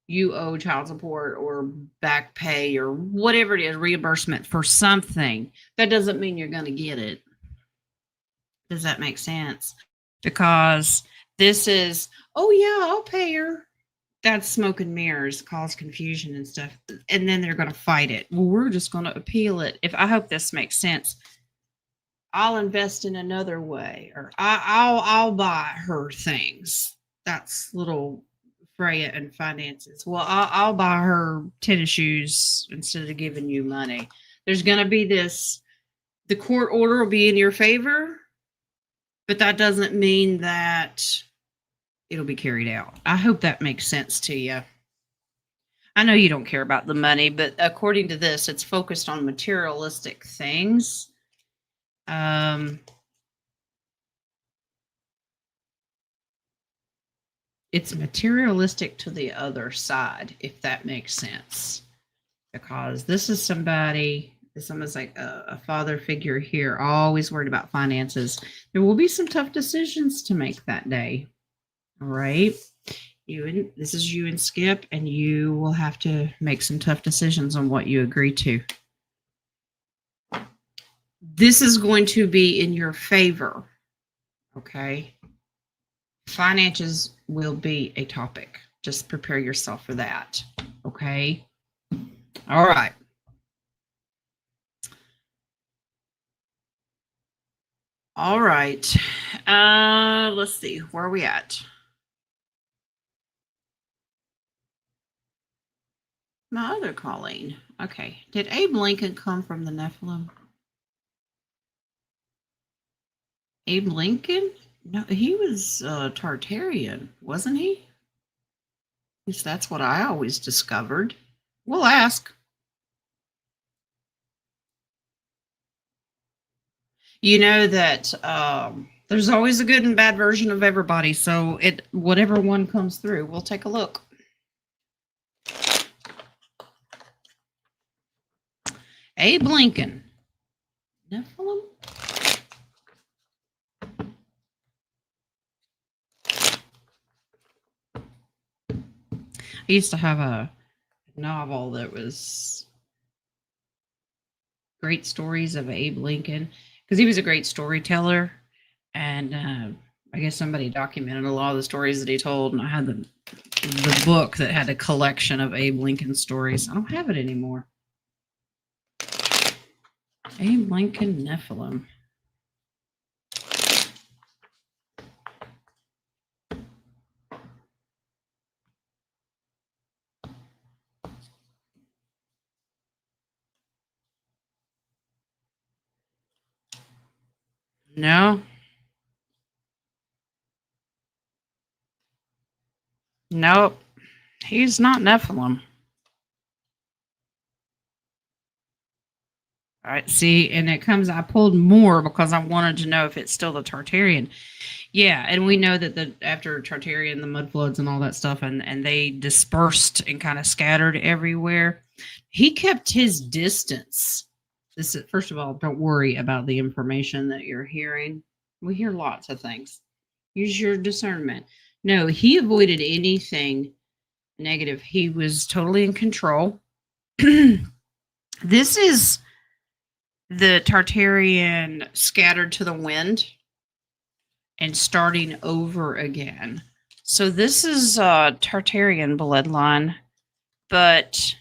you owe child support or back pay or whatever it is, reimbursement for something. That doesn't mean you're going to get it. Does that make sense? Because this is, oh yeah, I'll pay her. That's smoke and mirrors, cause confusion and stuff. And then they're going to fight it. Well, we're just going to appeal it. I hope this makes sense. I'll invest in another way, or I'll buy her things. That's little Freya and finances. Well, I'll buy her tennis shoes instead of giving you money. There's going to be this. The court order will be in your favor, but that doesn't mean that it'll be carried out. I hope that makes sense to you. I know you don't care about the money, but according to this, it's focused on materialistic things. It's materialistic to the other side, if that makes sense. Because this is somebody, someone's like a father figure here, always worried about finances. There will be some tough decisions to make that day. All right. This is you and Skip, and you will have to make some tough decisions on what you agree to. This is going to be in your favor. Okay. Finances will be a topic. Just prepare yourself for that. Okay. All right. All right. Let's see. Where are we at? My other Colleen. Okay. Did Abe Lincoln come from the Nephilim? Abe Lincoln? No, he was Tartarian, wasn't he? At least that's what I always discovered. We'll ask. You know that there's always a good and bad version of everybody. So whatever one comes through, we'll take a look. Abe Lincoln. Nephilim? I used to have a novel that was great stories of Abe Lincoln, because he was a great storyteller. And I guess somebody documented a lot of the stories that he told. And I had the book that had a collection of Abe Lincoln stories. I don't have it anymore. Abe Lincoln Nephilim. No. Nope. He's not Nephilim. All right, see, and it comes, I pulled more because I wanted to know if it's still the Tartarian. Yeah, and we know that the after Tartarian, the mud floods and all that stuff, and they dispersed and kind of scattered everywhere. He kept his distance. This is, first of all, don't worry about the information that you're hearing. We hear lots of things. Use your discernment. No, he avoided anything negative. He was totally in control. This is the Tartarian scattered to the wind and starting over again. So this is a Tartarian bloodline, but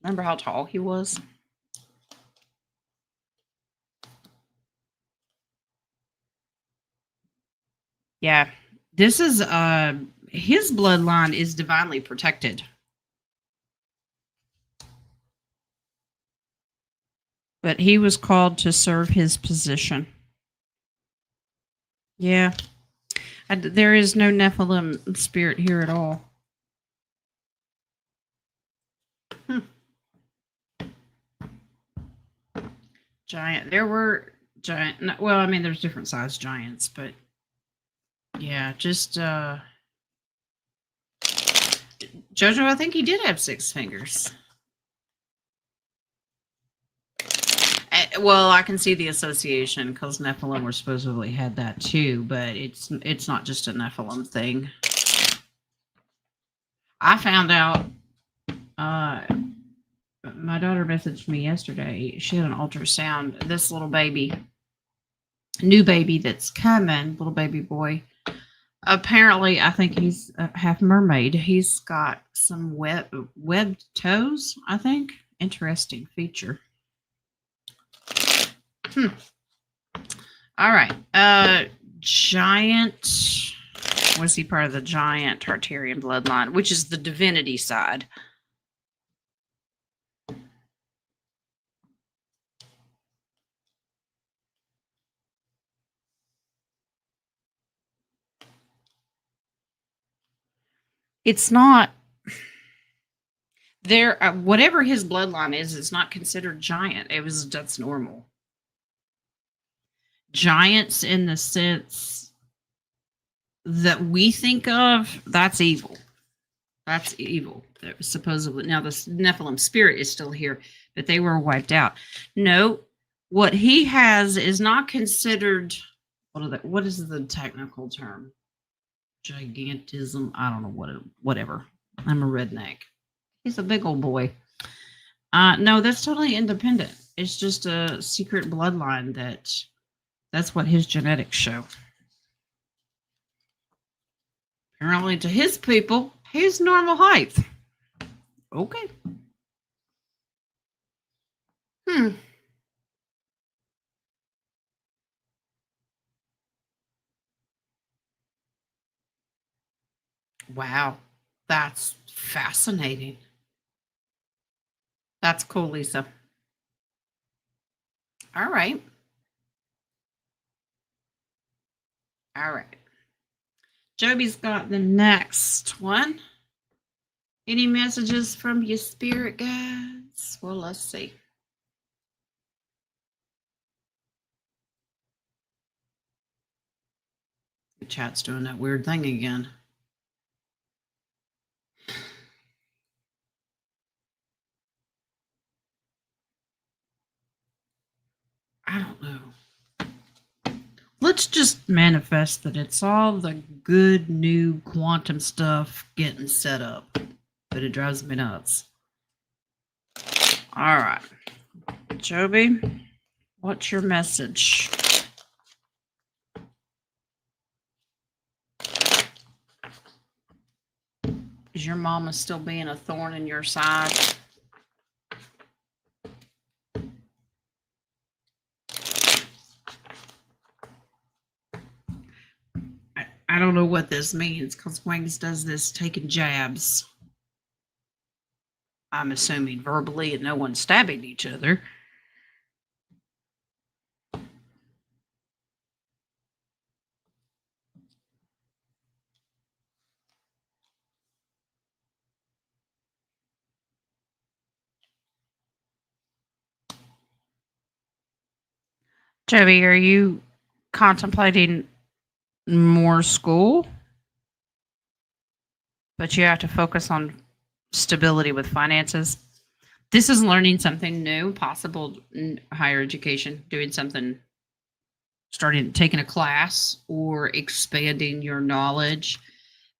remember how tall he was? Yeah, this is his bloodline is divinely protected. But he was called to serve his position. Yeah. There is no Nephilim spirit here at all. Giant. There were giant. Well, I mean, there's different size giants, but yeah, just Jojo. I think he did have 6 fingers. Well, I can see the association because Nephilim were supposedly had that too, but it's not just a Nephilim thing. I found out. My daughter messaged me yesterday. She had an ultrasound. This little baby, new baby that's coming, little baby boy. Apparently, I think he's half mermaid. He's got some webbed toes, I think. Interesting feature. All right. Giant. Was he part of the giant Tartarian bloodline, which is the divinity side? It's not there. Whatever his bloodline is, it's not considered giant. That's normal. Giants in the sense that we think of, that's evil. That's evil. Supposedly, now the Nephilim spirit is still here, but they were wiped out. No, what he has is not considered. What is the technical term? Gigantism. I don't know whatever. I'm a redneck. He's a big old boy. No, that's totally independent. It's just a secret bloodline that's what his genetics show. Apparently to his people, he's normal height. Okay. Wow. That's fascinating. That's cool, Lisa. All right. All right. Joby's got the next one. Any messages from your spirit guides? Well, let's see. The chat's doing that weird thing again. I don't know. Let's just manifest that it's all the good new quantum stuff getting set up. But it drives me nuts. All right. Joby, what's your message? Is your mama still being a thorn in your side? I don't know what this means because Wings does this taking jabs. I'm assuming verbally and no one's stabbing each other. Joey, are you contemplating more school? But you have to focus on stability with finances. This is learning something new, possible in higher education, doing something, starting taking a class or expanding your knowledge.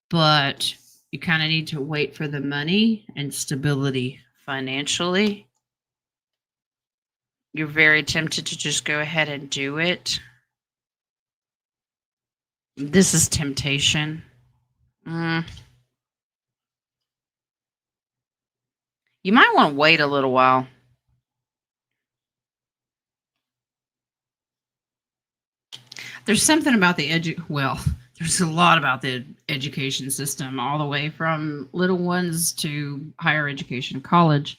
But you kind of need to wait for the money and stability financially. You're very tempted to just go ahead and do it. This is temptation. You might want to wait a little while. There's something about the there's a lot about the education system, all the way from little ones to higher education, college,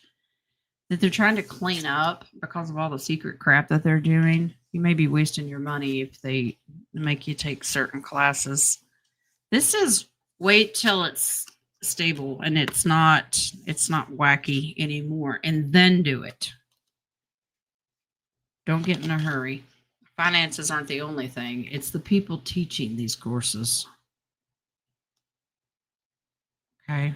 that they're trying to clean up because of all the secret crap that they're doing. You may be wasting your money if they make you take certain classes. This is wait till it's stable and it's not wacky anymore, and then do it. Don't get in a hurry. Finances aren't the only thing. It's the people teaching these courses. Okay.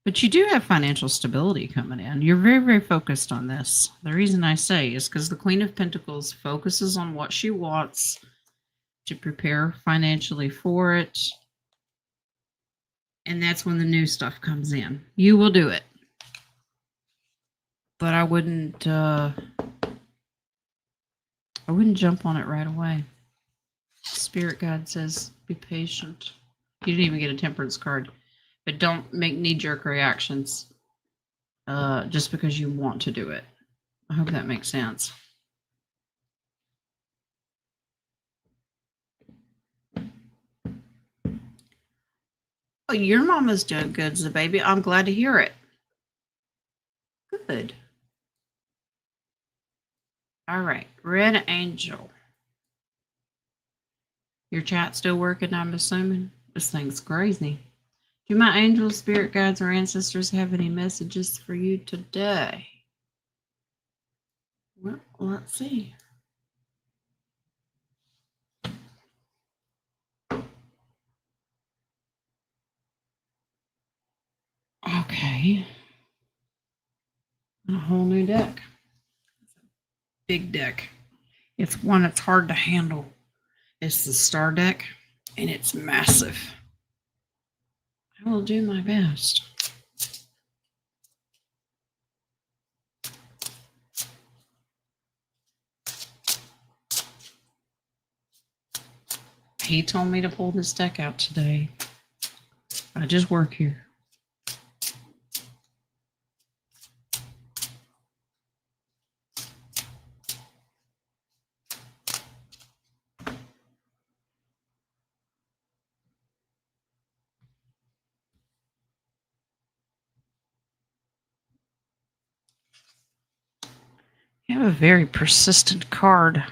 But you do have financial stability coming in. You're very, very focused on this. The reason I say is because the Queen of Pentacles focuses on what she wants to prepare financially for it. And that's when the new stuff comes in. You will do it. But I wouldn't jump on it right away. Spirit guide says, be patient. You didn't even get a temperance card. But don't make knee-jerk reactions just because you want to do it. I hope that makes sense. Oh, your mama's doing good, the baby. I'm glad to hear it. Good. All right, Red Angel. Your chat still working, I'm assuming? This thing's crazy. Do my angels, spirit guides, or ancestors have any messages for you today? Well, let's see. Okay. A whole new deck. Big deck. It's one that's hard to handle. It's the star deck, and it's massive. I will do my best. He told me to pull this deck out today. I just work here. You have a very persistent card.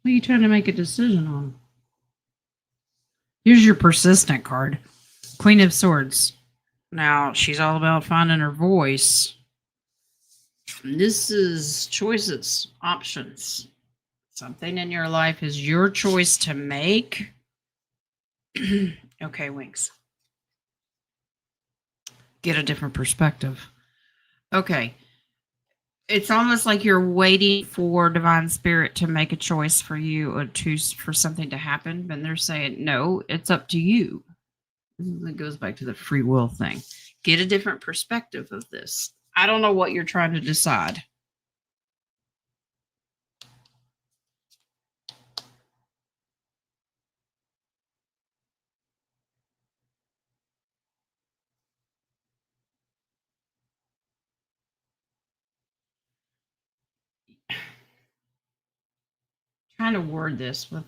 What are you trying to make a decision on? Here's your persistent card. Queen of Swords. Now, she's all about finding her voice. This is choices, options. Something in your life is your choice to make. Okay, Winks. Get a different perspective. Okay. It's almost like you're waiting for Divine Spirit to make a choice for you or for something to happen. And they're saying, no, it's up to you. It goes back to the free will thing. Get a different perspective of this. I don't know what you're trying to decide. Trying to word this without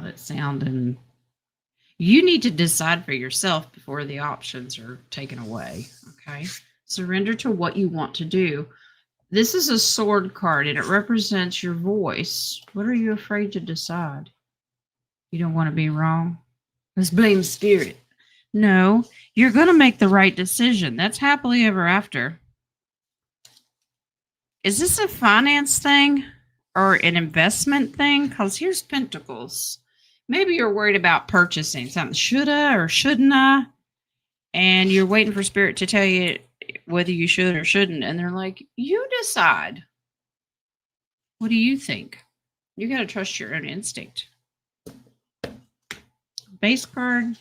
it sounding. You need to decide for yourself before the options are taken away. Okay. Surrender to what you want to do. This is a sword card and it represents your voice. What are you afraid to decide? You don't want to be wrong. Let's blame spirit. No, you're going to make the right decision. That's happily ever after. Is this a finance thing or an investment thing? Because here's Pentacles. Maybe you're worried about purchasing something. Shoulda or shouldn't I? And you're waiting for Spirit to tell you whether you should or shouldn't. And they're like, you decide. What do you think? You got to trust your own instinct. Base card.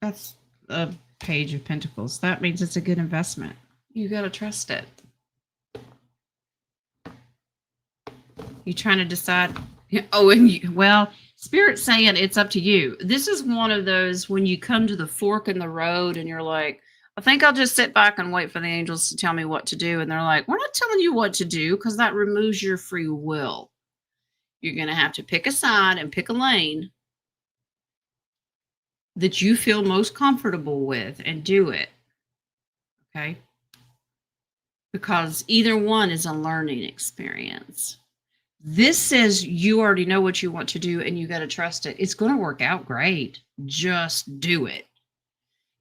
That's a Page of Pentacles. That means it's a good investment. You got to trust it. You trying to decide? Oh, and well, Spirit's saying it's up to you. This is one of those when you come to the fork in the road and you're like, I think I'll just sit back and wait for the angels to tell me what to do. And they're like, we're not telling you what to do because that removes your free will. You're going to have to pick a side and pick a lane that you feel most comfortable with and do it. Okay? Because either one is a learning experience. This says you already know what you want to do and you got to trust it. It's going to work out great. Just do it.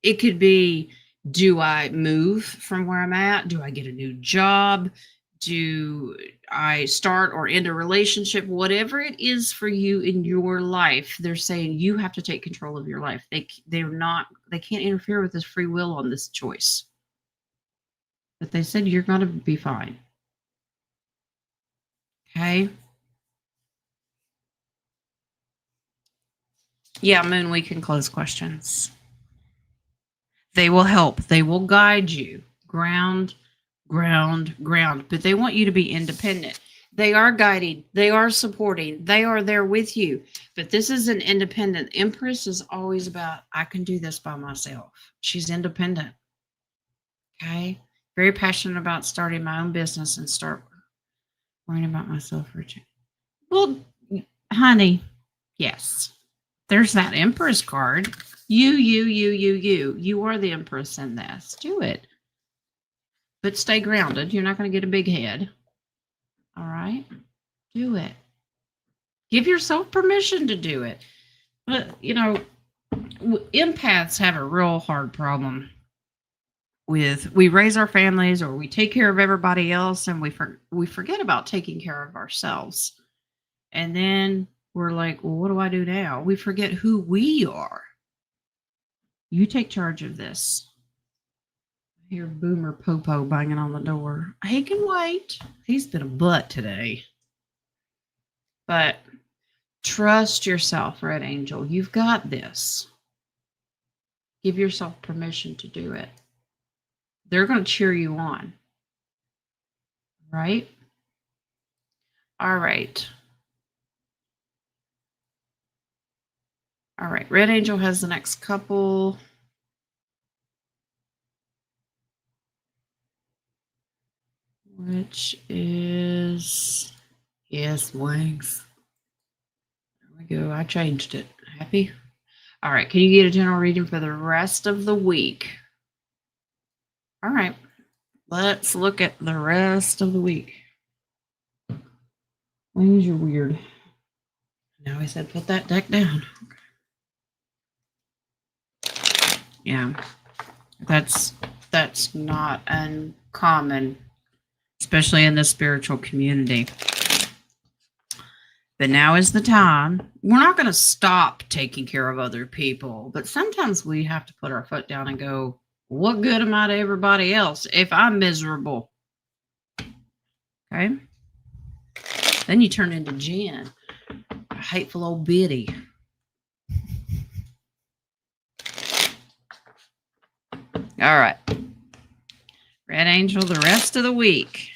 It could be, do I move from where I'm at? Do I get a new job? Do I start or end a relationship? Whatever it is for you in your life, they're saying you have to take control of your life. They can't interfere with this free will on this choice. But they said you're going to be fine. Okay. Yeah, Moon, we can close questions. They will help. They will guide you. Ground. But they want you to be independent. They are guiding. They are supporting. They are there with you. But this is an independent. Empress is always about, I can do this by myself. She's independent. Okay. Very passionate about starting my own business and start worrying about myself for a change. Well, honey, yes. There's that Empress card. You are the Empress in this. Do it. But stay grounded. You're not going to get a big head. All right? Do it. Give yourself permission to do it. But, empaths have a real hard problem with, we raise our families or we take care of everybody else and we forget about taking care of ourselves. And then we're like, well, what do I do now? We forget who we are. You take charge of this. I hear Boomer Popo banging on the door. He can wait. He's been a butt today. But trust yourself, Red Angel. You've got this. Give yourself permission to do it. They're going to cheer you on. Right? All right. All right. Red Angel has the next couple. Which is, yes, wings. There we go. I changed it. Happy? All right. Can you get a general reading for the rest of the week? All right. Let's look at the rest of the week. Wings, you're weird. Now he said put that deck down. Yeah. That's not uncommon, especially in the spiritual community. But now is the time. We're not going to stop taking care of other people, but sometimes we have to put our foot down and go, what good am I to everybody else if I'm miserable? Okay. Then you turn into Jen, a hateful old biddy. All right. Red Angel, the rest of the week.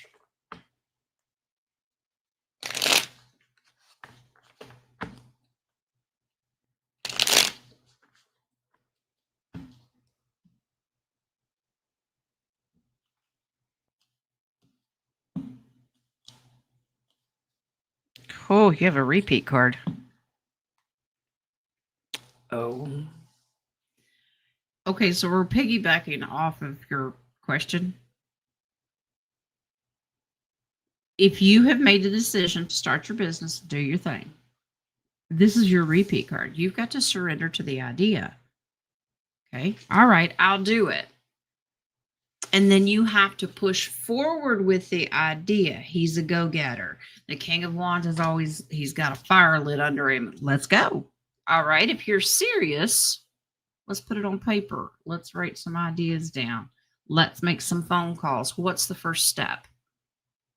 Oh, you have a repeat card. Oh. Okay, so we're piggybacking off of your question. If you have made the decision to start your business, do your thing. This is your repeat card. You've got to surrender to the idea. Okay. All right, I'll do it. And then you have to push forward with the idea. He's a go-getter. The King of Wands is always, he's got a fire lit under him. Let's go. All right. If you're serious, let's put it on paper. Let's write some ideas down. Let's make some phone calls. What's the first step?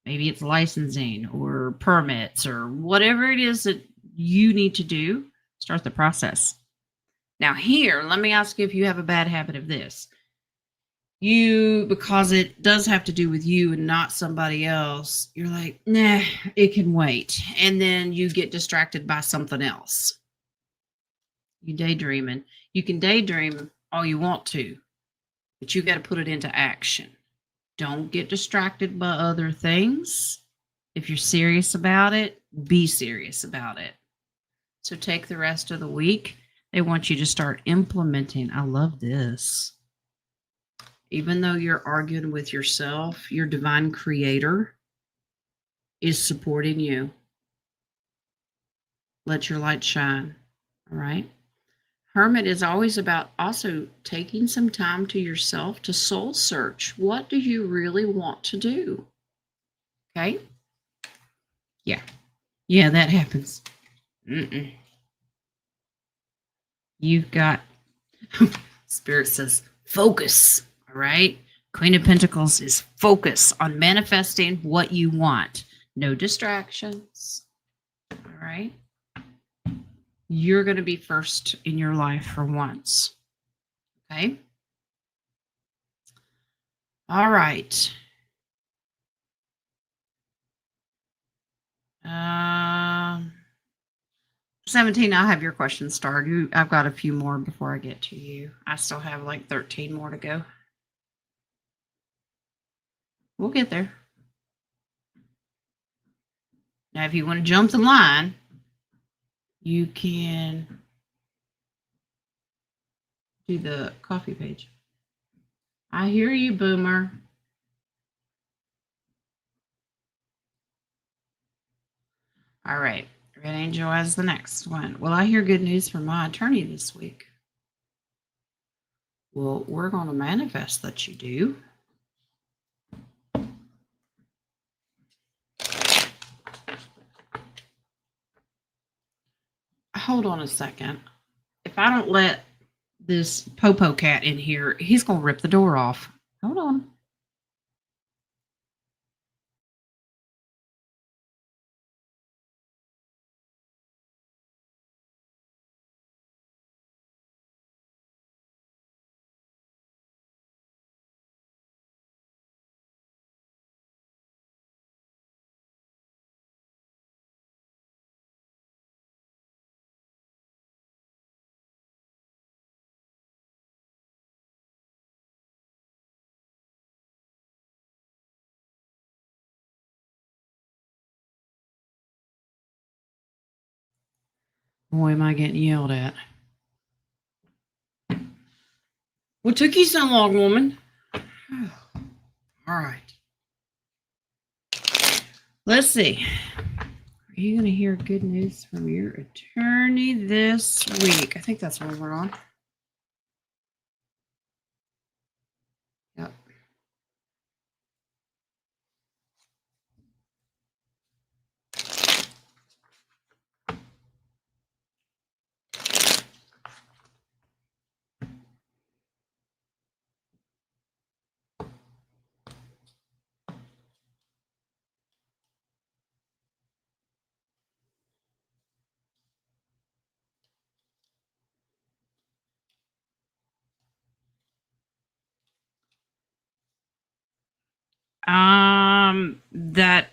Maybe it's licensing or permits or whatever it is that you need to do. Start the process. Now here, let me ask you if you have a bad habit of this. You, because it does have to do with you and not somebody else, you're like, nah, it can wait. And then you get distracted by something else. You daydreaming. You can daydream all you want to, but you got to put it into action. Don't get distracted by other things. If you're serious about it, be serious about it. So take the rest of the week. They want you to start implementing. I love this. Even though you're arguing with yourself, your divine creator is supporting you. Let your light shine. All right. Hermit is always about also taking some time to yourself to soul search. What do you really want to do? Okay. Yeah. Yeah, that happens. You've got, Spirit says, focus. All right. Queen of Pentacles is focus on manifesting what you want. No distractions. All right. You're going to be first in your life for once. Okay. All right. 17, I'll have your questions started. I've got a few more before I get to you. I still have like 13 more to go. We'll get there. Now, if you want to jump the line, you can do the coffee page. I hear you, Boomer. All right. Red Angel as the next one. Well, I hear good news from my attorney this week. Well, we're going to manifest that you do. Hold on a second. If I don't let this Popo cat in here, he's going to rip the door off. Hold on. Boy, am I getting yelled at. What took you so long, woman? All right. Let's see. Are you going to hear good news from your attorney this week? I think that's what we're on. Yep. That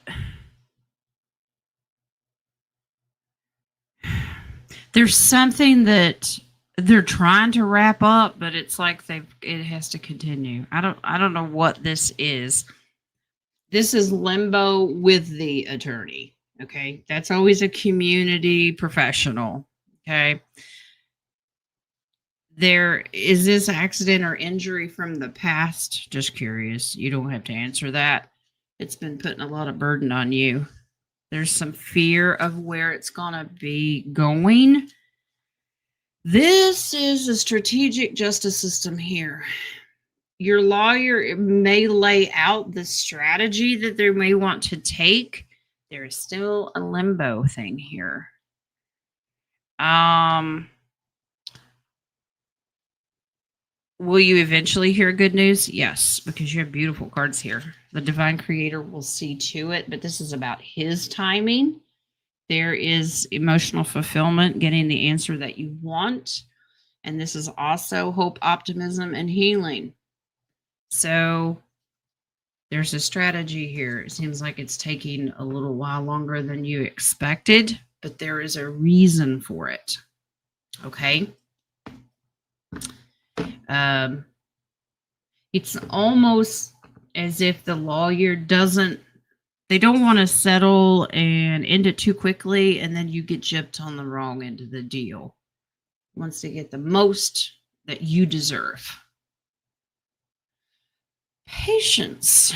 there's something that they're trying to wrap up, but it's like it has to continue. I don't know what this is. This is limbo with the attorney. Okay. That's always a community professional. Okay. There is this accident or injury from the past. Just curious. You don't have to answer that. It's been putting a lot of burden on you. There's some fear of where it's going to be going. This is a strategic justice system here. Your lawyer may lay out the strategy that they may want to take. There is still a limbo thing here. Will you eventually hear good news? Yes, because you have beautiful cards here. The divine creator will see to it, but this is about his timing. There is emotional fulfillment, getting the answer that you want. And this is also hope, optimism, and healing. So there's a strategy here. It seems like it's taking a little while longer than you expected, but there is a reason for it. Okay? It's almost as if the lawyer they don't want to settle and end it too quickly, and then you get gypped on the wrong end of the deal. Wants to get the most that you deserve. Patience.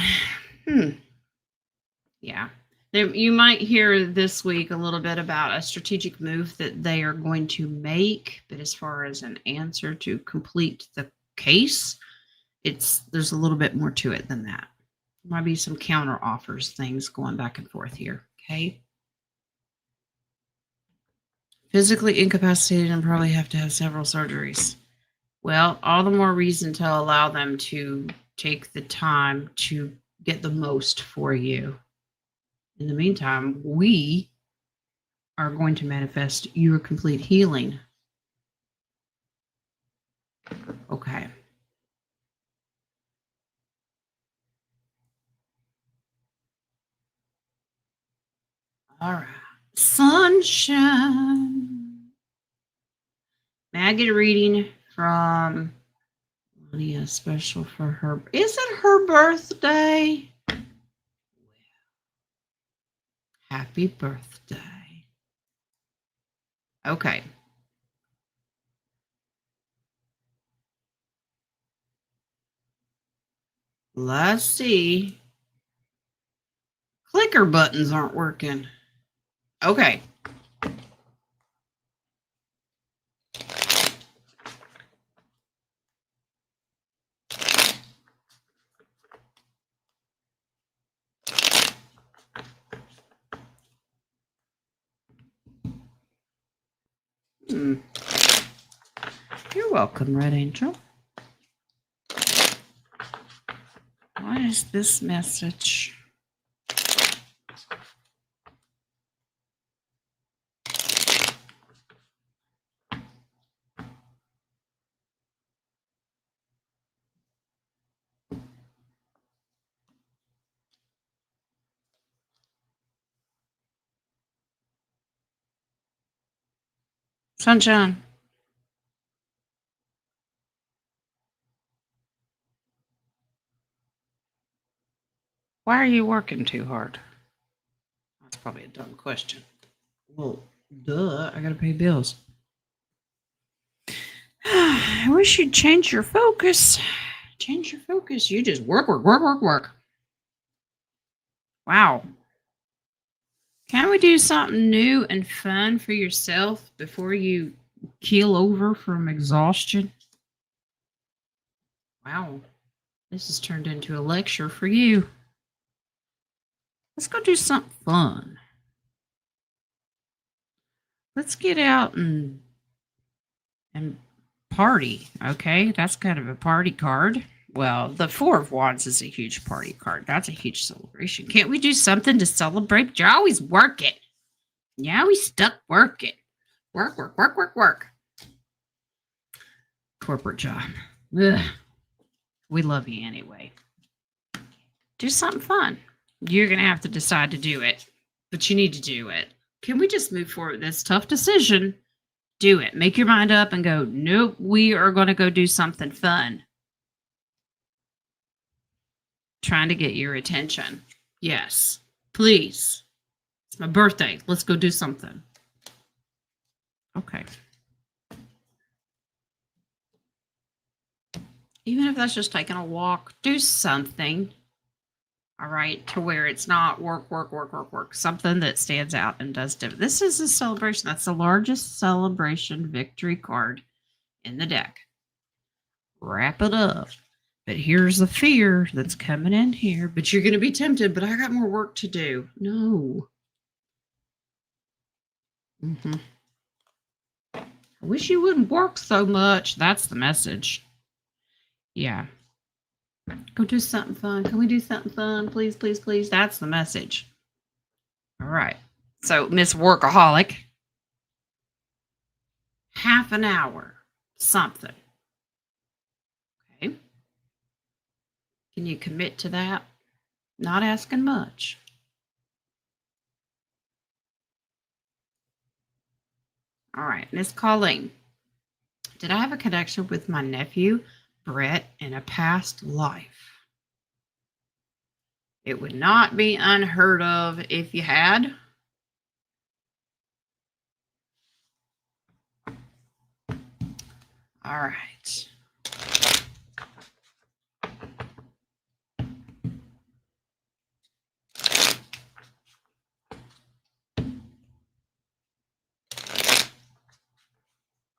Yeah. You might hear this week a little bit about a strategic move that they are going to make, but as far as an answer to complete the case, there's a little bit more to it than that. There might be some counter offers, things going back and forth here. Okay. Physically incapacitated and probably have to have several surgeries. Well, all the more reason to allow them to take the time to get the most for you. In the meantime, we are going to manifest your complete healing. Okay. All right. Sunshine. May I get a reading from Lydia, special for her? Is it her birthday? Happy birthday. Okay. Let's see. Clicker buttons aren't working. Okay. You're welcome, Red Angel. What is this message? Sunshine. Why are you working too hard? That's probably a dumb question. Well, duh, I gotta pay bills. I wish you'd change your focus. Change your focus. You just work. Wow. Can't we do something new and fun for yourself before you keel over from exhaustion? Wow. This has turned into a lecture for you. Let's go do something fun. Let's get out and party, okay? That's kind of a party card. Well, the Four of Wands is a huge party card. That's a huge celebration. Can't we do something to celebrate? You're always working. You're always stuck working. Work. Corporate job. Ugh. We love you anyway. Do something fun. You're going to have to decide to do it, but you need to do it. Can we just move forward with this tough decision? Do it. Make your mind up and go, nope, we are going to go do something fun. Trying to get your attention. Yes, please. It's my birthday. Let's go do something. Okay. Even if that's just taking a walk, do something. All right, to where it's not work, work, work, work, work. Something that stands out and does different. This is a celebration. That's the largest celebration victory card in the deck. Wrap it up. But here's the fear that's coming in here. But you're going to be tempted, but I got more work to do. No. I wish you wouldn't work so much. That's the message. Yeah. Go do something fun. Can we do something fun? Please, please, please. That's the message. All right. So, Miss Workaholic, half an hour, something. Okay. Can you commit to that? Not asking much. All right. Miss Colleen, did I have a connection with my nephew, Brett, in a past life? It would not be unheard of if you had. All right.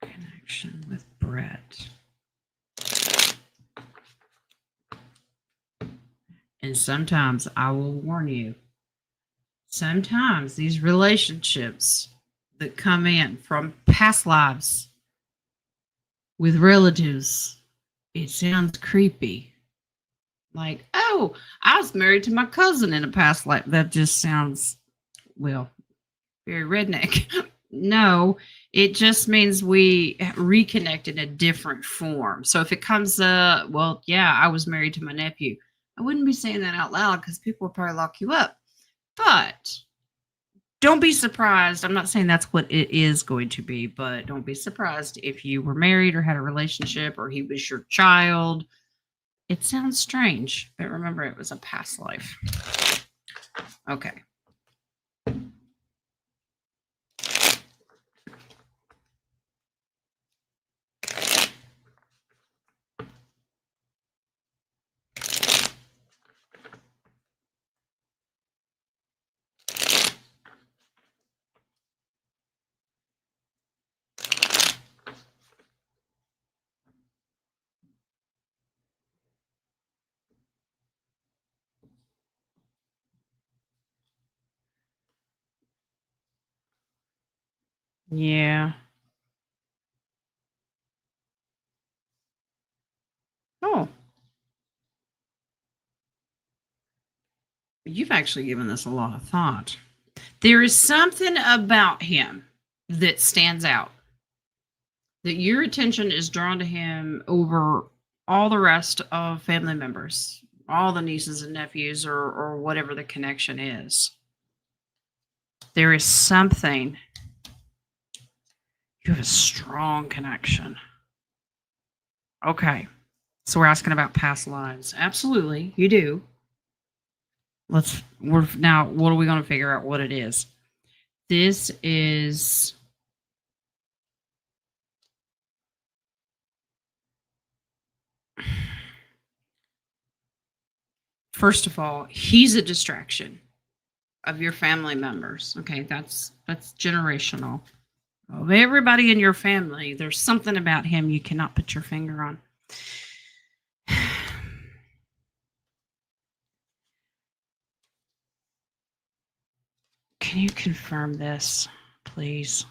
Connection with Brett. And sometimes I will warn you, sometimes these relationships that come in from past lives with relatives, it sounds creepy. Like, oh, I was married to my cousin in a past life. That just sounds, well, very redneck. No, it just means we reconnect in a different form. So if it comes up, well, yeah, I was married to my nephew. I wouldn't be saying that out loud because people would probably lock you up. But don't be surprised. I'm not saying that's what it is going to be, but don't be surprised if you were married or had a relationship or he was your child. It sounds strange, but remember it was a past life. Okay. Yeah. Oh, you've actually given this a lot of thought. There is something about him that stands out, that your attention is drawn to him over all the rest of family members, all the nieces and nephews, or whatever the connection is. There is something. You have a strong connection. Okay. So we're asking about past lives. Absolutely, you do. We're now, what are we going to figure out what it is? This is, first of all, he's a distraction of your family members. Okay, that's generational. Of everybody in your family, there's something about him you cannot put your finger on. Can you confirm this, please?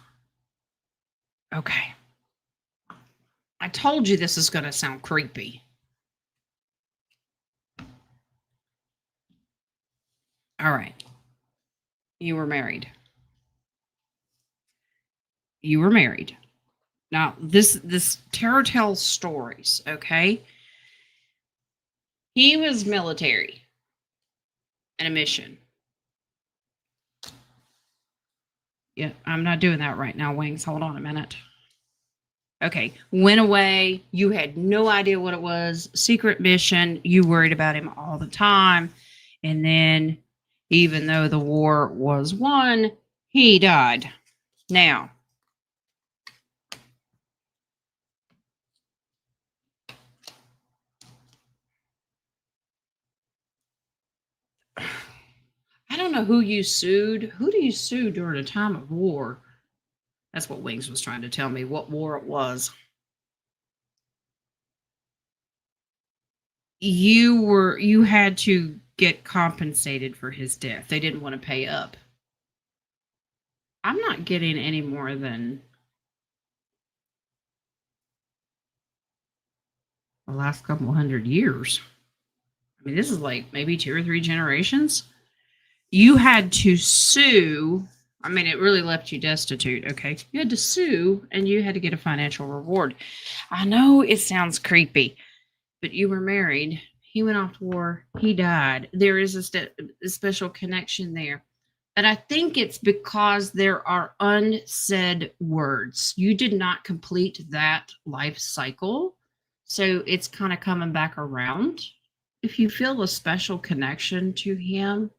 Okay. I told you this is going to sound creepy. All right. You were married. You were married. Now, this tarot tells stories, okay? He was military and a mission. Yeah, I'm not doing that right now, Wings. Hold on a minute. Okay, went away. You had no idea what it was. Secret mission. You worried about him all the time. And then, even though the war was won, he died. Now, I don't know who you sued. Who do you sue during a time of war? That's what Wings was trying to tell me, what war it was. You had to get compensated for his death. They didn't want to pay up. I'm not getting any more than the last couple 100 years. I mean, this is like maybe 2 or 3 generations. You had to sue. I mean, it really left you destitute, okay? You had to sue and you had to get a financial reward. I know it sounds creepy, but you were married. He went off to war. He died. There is a special connection there. And I think it's because there are unsaid words. You did not complete that life cycle. So it's kind of coming back around. If you feel a special connection to him,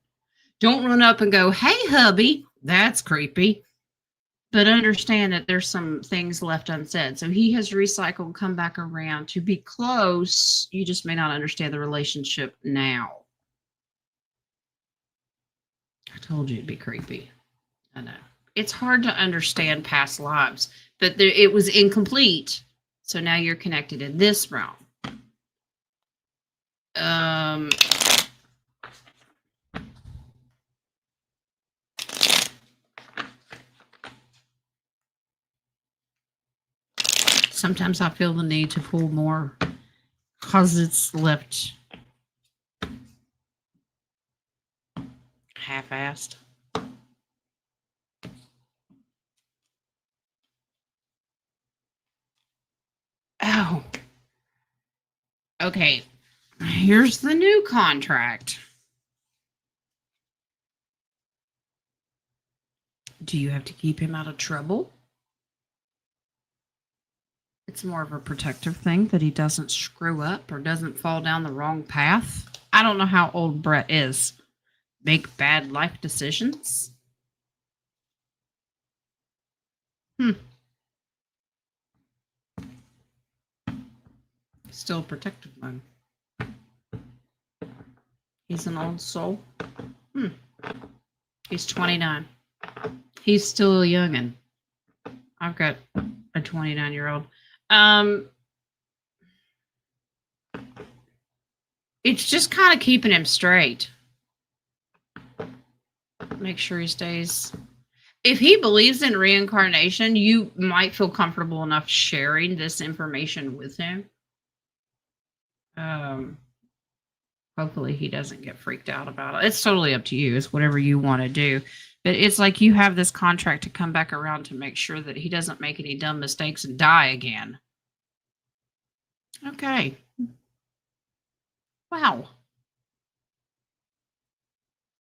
don't run up and go, "Hey, hubby." That's creepy. But understand that there's some things left unsaid. So he has recycled, come back around to be close. You just may not understand the relationship now. I told you it'd be creepy. I know. It's hard to understand past lives, but it was incomplete. So now you're connected in this realm. Sometimes I feel the need to pull more because it's left half-assed. Oh. Okay. Here's the new contract. Do you have to keep him out of trouble? It's more of a protective thing that he doesn't screw up or doesn't fall down the wrong path. I don't know how old Brett is. Make bad life decisions? Still protective mode. He's an old soul. He's 29. He's still a youngin'. I've got a 29-year-old. It's just kind of keeping him straight. Make sure he stays. If he believes in reincarnation, you might feel comfortable enough sharing this information with him. Hopefully he doesn't get freaked out about it. It's totally up to you. It's whatever you want to do. But it's like you have this contract to come back around to make sure that he doesn't make any dumb mistakes and die again. Okay. Wow.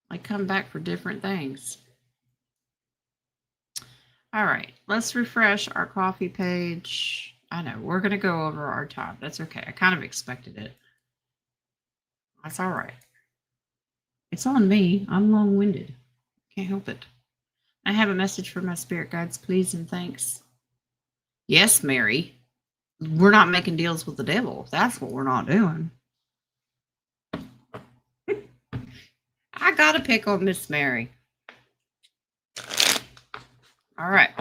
I come back for different things. All right. Let's refresh our coffee page. I know. We're going to go over our time. That's okay. I kind of expected it. That's all right. It's on me. I'm long-winded. Can't help it. I have a message for my spirit guides, please and thanks. Yes, Mary. We're not making deals with the devil. That's what we're not doing. I gotta pick on Miss Mary. All right.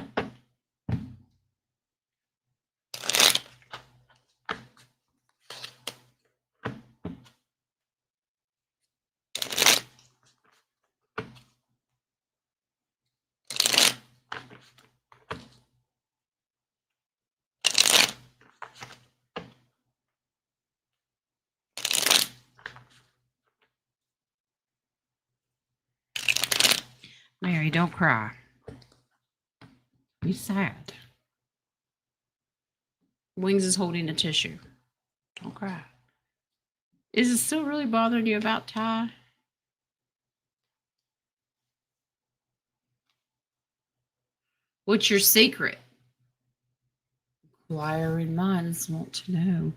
Mary, don't cry. Be sad. Wings is holding a tissue. Don't cry. Is it still really bothering you about Ty? What's your secret? Inquiring minds want to know.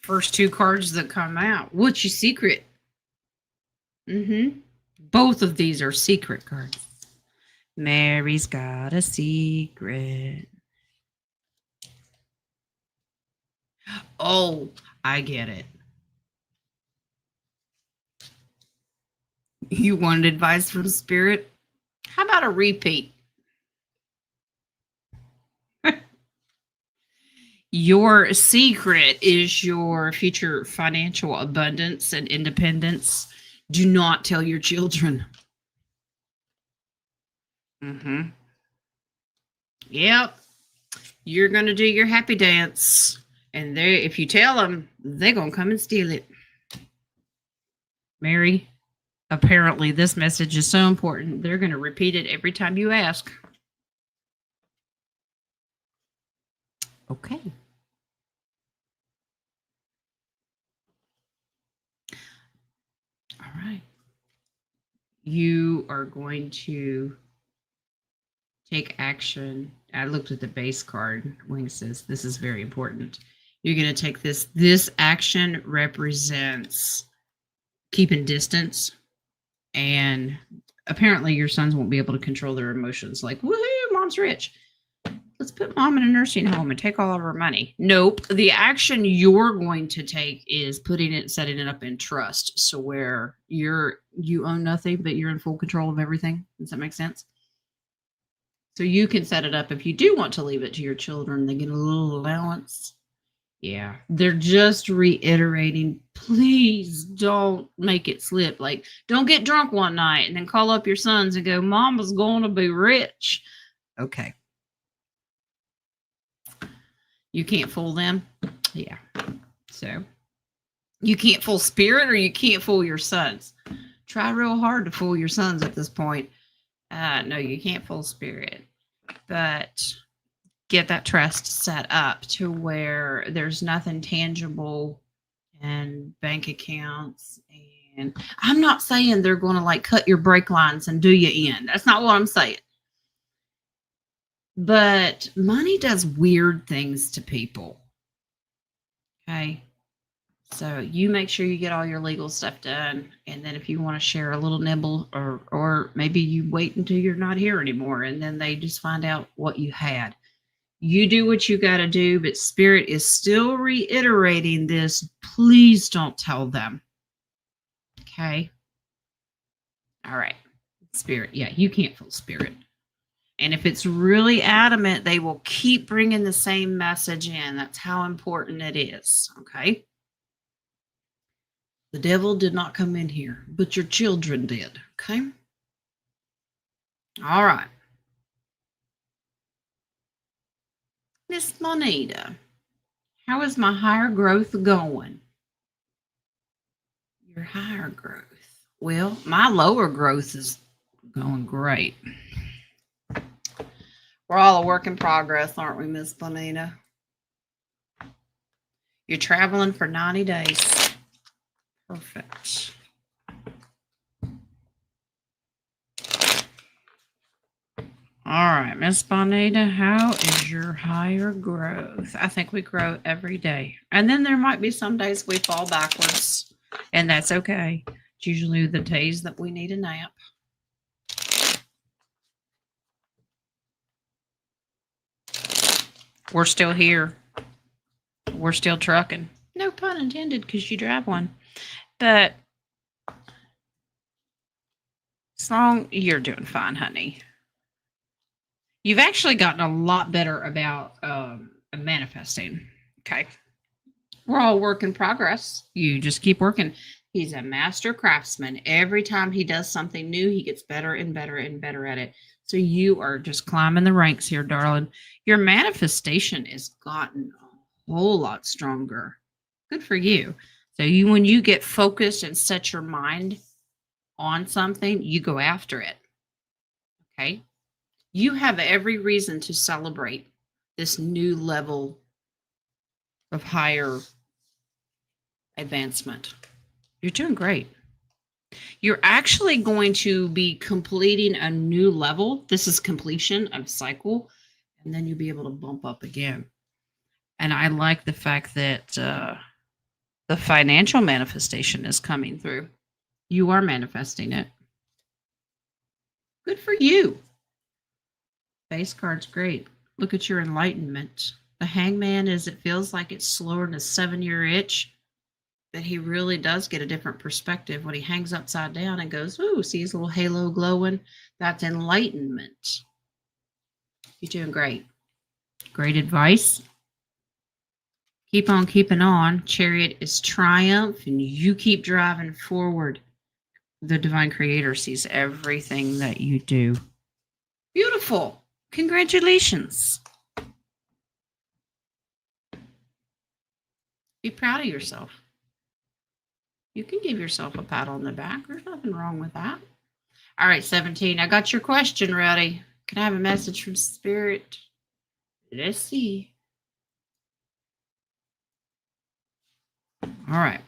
First 2 cards that come out. What's your secret? Both of these are secret cards. Mary's got a secret. Oh, I get it. You wanted advice from Spirit? How about a repeat? Your secret is your future financial abundance and independence. Do not tell your children. Mm-hmm. Yep. You're going to do your happy dance. And if you tell them, they're going to come and steal it. Mary, apparently this message is so important, they're going to repeat it every time you ask. Okay. All right. You are going to take action. I looked at the base card. Wing says this is very important. You're going to take this. This action represents keeping distance. And apparently your sons won't be able to control their emotions. Like, woohoo, mom's rich. Let's put mom in a nursing home and take all of her money. Nope. The action you're going to take is setting it up in trust. So where you own nothing, but you're in full control of everything. Does that make sense? So you can set it up if you do want to leave it to your children. They get a little allowance. Yeah. They're just reiterating, please don't make it slip. Like, don't get drunk one night and then call up your sons and go, Mama's going to be rich. Okay. You can't fool them. Yeah. So you can't fool Spirit or you can't fool your sons. Try real hard to fool your sons at this point. No, you can't fool Spirit. But get that trust set up to where there's nothing tangible and bank accounts. And I'm not saying they're going to like cut your brake lines and do you in. That's not what I'm saying. But money does weird things to people. Okay. So you make sure you get all your legal stuff done. And then if you want to share a little nibble or maybe you wait until you're not here anymore and then they just find out what you had. You do what you got to do, but Spirit is still reiterating this. Please don't tell them. Okay. All right. Spirit. Yeah, you can't fool Spirit. And if it's really adamant, they will keep bringing the same message in. That's how important it is. Okay. The devil did not come in here, but your children did. Okay. All right. Miss Monita, how is my higher growth going? Your higher growth. Well, my lower growth is going great. We're all a work in progress, aren't we, Miss Bonita? You're traveling for 90 days. Perfect. All right, Miss Bonita, how is your higher growth? I think we grow every day. And then there might be some days we fall backwards, and that's okay. It's usually the days that we need a nap. We're still here. We're still trucking. No pun intended, because you drive one. But you're doing fine, honey. You've actually gotten a lot better about manifesting. Okay. We're all work in progress. You just keep working. He's a master craftsman. Every time he does something new, he gets better and better and better at it. So you are just climbing the ranks here, darling. Your manifestation has gotten a whole lot stronger. Good for you. So when you get focused and set your mind on something, you go after it. Okay. You have every reason to celebrate this new level of higher advancement. You're doing great. You're actually going to be completing a new level. This is completion of cycle, and then you'll be able to bump up again. And I like the fact that the financial manifestation is coming through. You are manifesting it. Good for you. Base card's great. Look at your enlightenment. The Hangman is it feels like it's slower than a 7-year itch, but he really does get a different perspective when he hangs upside down and goes, ooh, see his little halo glowing? That's enlightenment. You're doing great. Great advice. Keep on keeping on. Chariot is triumph, and you keep driving forward. The Divine Creator sees everything that you do. Beautiful. Congratulations. Be proud of yourself. You can give yourself a pat on the back. There's nothing wrong with that. All right, 17. I got your question ready. Can I have a message from Spirit? Let's see. All right.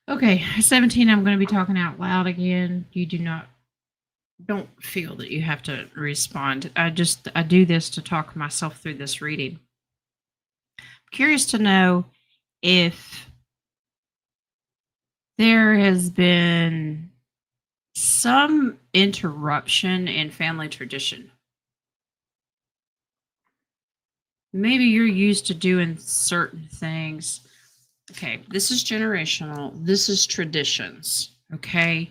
Okay, 17, I'm going to be talking out loud again. You don't feel that you have to respond. I do this to talk myself through this reading. I'm curious to know if there has been some interruption in family tradition. Maybe you're used to doing certain things. Okay, this is generational. This is traditions. Okay,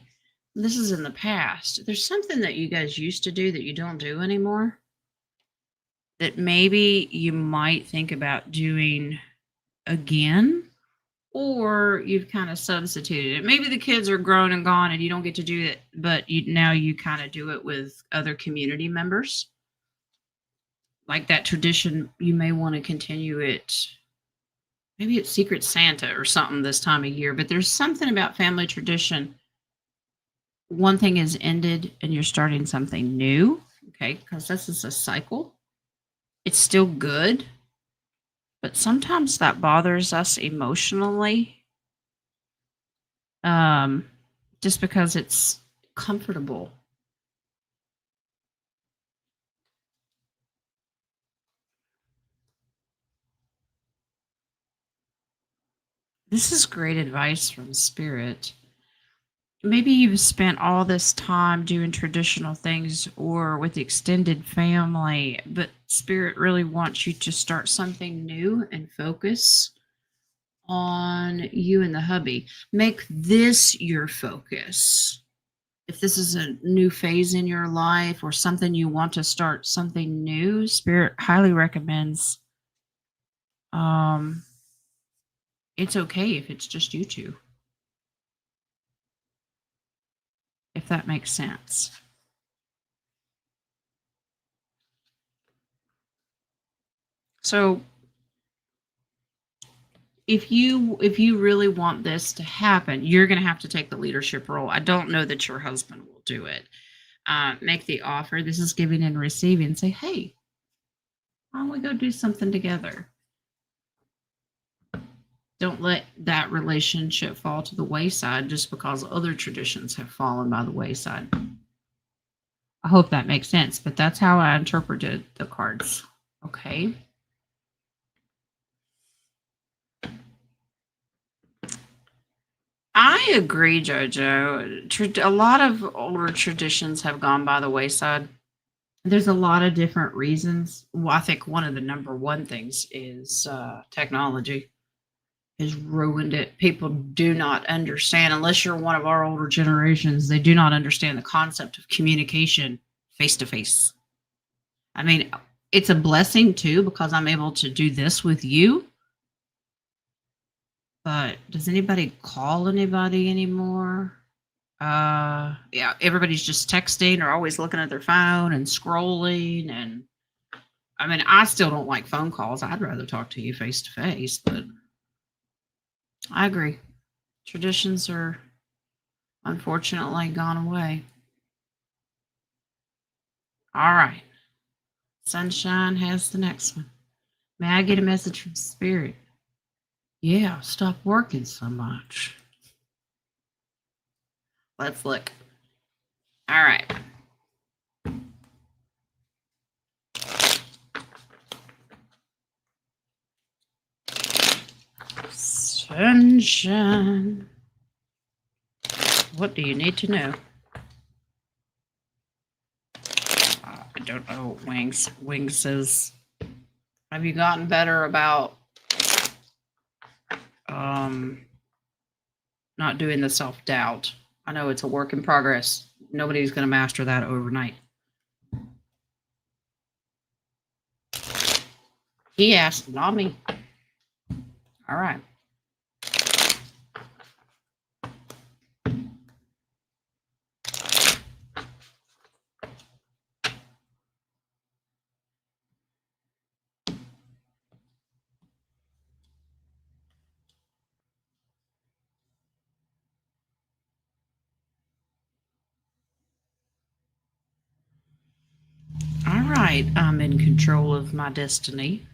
this is in the past. There's something that you guys used to do that you don't do anymore that maybe you might think about doing again, or you've kind of substituted it. Maybe the kids are grown and gone and you don't get to do it, but now you kind of do it with other community members. Like that tradition, you may want to continue it. Maybe it's Secret Santa or something this time of year, but there's something about family tradition. One thing is ended and you're starting something new, okay? Because this is a cycle. It's still good, but sometimes that bothers us emotionally, just because it's comfortable. This is great advice from Spirit. Maybe you've spent all this time doing traditional things or with extended family, but Spirit really wants you to start something new and focus on you and the hubby. Make this your focus. If this is a new phase in your life or something you want to start something new, Spirit highly recommends it's okay if it's just you two. If that makes sense. So if you really want this to happen, you're going to have to take the leadership role. I don't know that your husband will do it. Make the offer. This is giving and receiving. Say, hey, why don't we go do something together? Don't let that relationship fall to the wayside just because other traditions have fallen by the wayside. I hope that makes sense, but that's how I interpreted the cards. Okay. I agree, JoJo. A lot of older traditions have gone by the wayside. There's a lot of different reasons. Well, I think one of the number one things is technology has ruined it. People do not understand, unless you're one of our older generations, they do not understand the concept of communication face to face. I mean, it's a blessing too, because I'm able to do this with you. But does anybody call anybody anymore? Yeah, everybody's just texting or always looking at their phone and scrolling, and I mean, I still don't like phone calls. I'd rather talk to you face to face, but I agree. Traditions are unfortunately gone away. All right. Sunshine has the next one. May I get a message from Spirit? Yeah, stop working so much. Let's look. All right. Sunshine. What do you need to know? I don't know. Wings. Wings says, have you gotten better about not doing the self-doubt? I know it's a work in progress. Nobody's going to master that overnight. He asked, not me. All right. All right. I'm in control of my destiny.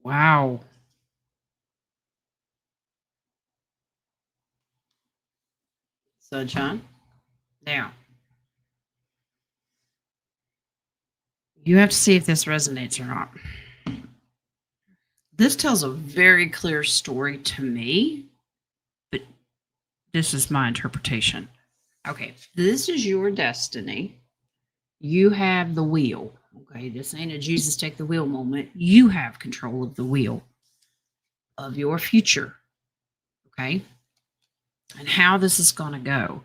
Wow. Sunshine. Now, you have to see if this resonates or not. This tells a very clear story to me, but this is my interpretation. Okay, this is your destiny. You have the wheel. Okay, this ain't a Jesus take the wheel moment. You have control of the wheel of your future. Okay, and how this is going to go.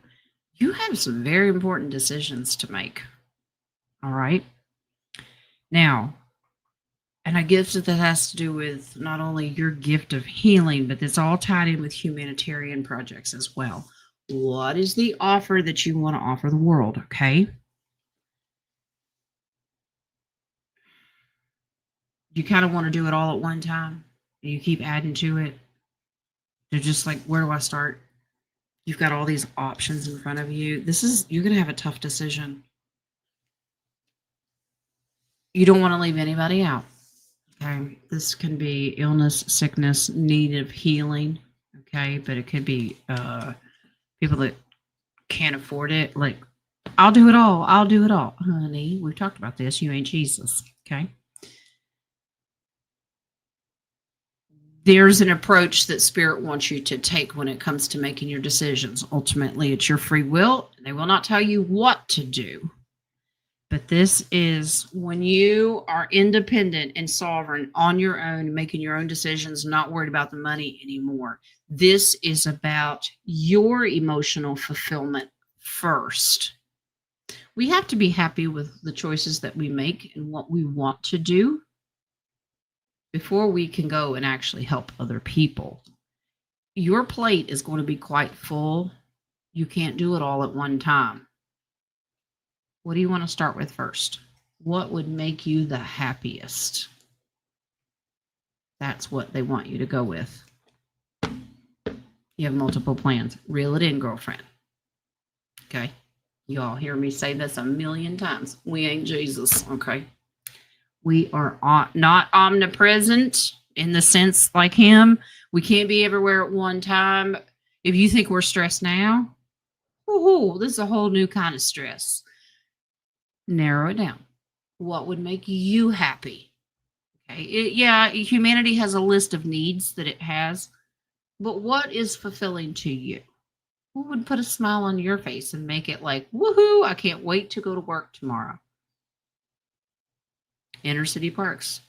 You have some very important decisions to make. All right. Now, and a gift that has to do with not only your gift of healing, but it's all tied in with humanitarian projects as well. What is the offer that you want to offer the world? Okay. You kind of want to do it all at one time. You keep adding to it. They're just like, where do I start? You've got all these options in front of you. You're going to have a tough decision. You don't want to leave anybody out. Okay. This can be illness, sickness, need of healing. Okay. But it could be people that can't afford it. Like, I'll do it all. I'll do it all. Honey, we've talked about this. You ain't Jesus. Okay. There's an approach that Spirit wants you to take when it comes to making your decisions. Ultimately, it's your free will. They will not tell you what to do. But this is when you are independent and sovereign on your own, making your own decisions, not worried about the money anymore. This is about your emotional fulfillment first. We have to be happy with the choices that we make and what we want to do before we can go and actually help other people. Your plate is going to be quite full. You can't do it all at one time. What do you want to start with first? What would make you the happiest? That's what they want you to go with. You have multiple plans. Reel it in, girlfriend. Okay? You all hear me say this a million times. We ain't Jesus, okay? We are not omnipresent in the sense like him. We can't be everywhere at one time. If you think we're stressed now, this is a whole new kind of stress. Narrow it down. What would make you happy? Okay. Humanity has a list of needs that it has, but what is fulfilling to you? What would put a smile on your face and make it like, woohoo, I can't wait to go to work tomorrow? Inner city parks.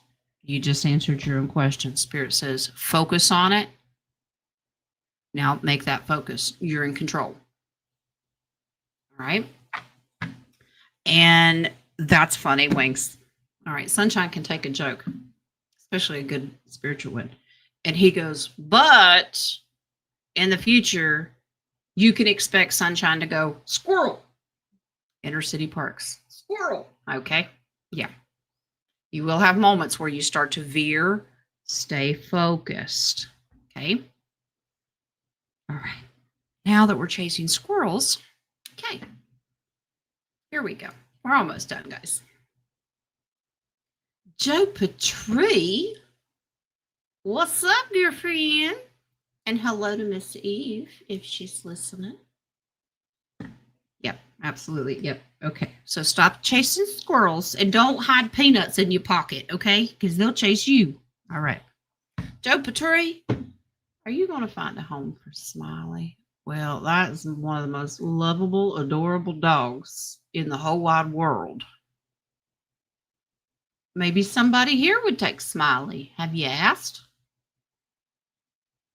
You just answered your own question. Spirit says, focus on it. Now make that focus. You're in control. All right. And that's funny, Winks. All right. Sunshine can take a joke, especially a good spiritual one. And he goes, but in the future, You can expect Sunshine to go, squirrel. Inner city parks, squirrel. Okay. Yeah. You will have moments where you start to veer. Stay focused. Okay. All right. Now that we're chasing squirrels, okay. Here we go. We're almost done, guys. Joe Petrie. What's up, dear friend? And hello to Miss Eve, if she's listening. Yep, absolutely. Yep. Okay. So stop chasing squirrels and don't hide peanuts in your pocket, okay? Because they'll chase you. All right. Joe Petrie, are you going to find a home for Smiley? Well, that is one of the most lovable, adorable dogs in the whole wide world. Maybe somebody here would take Smiley. Have you asked?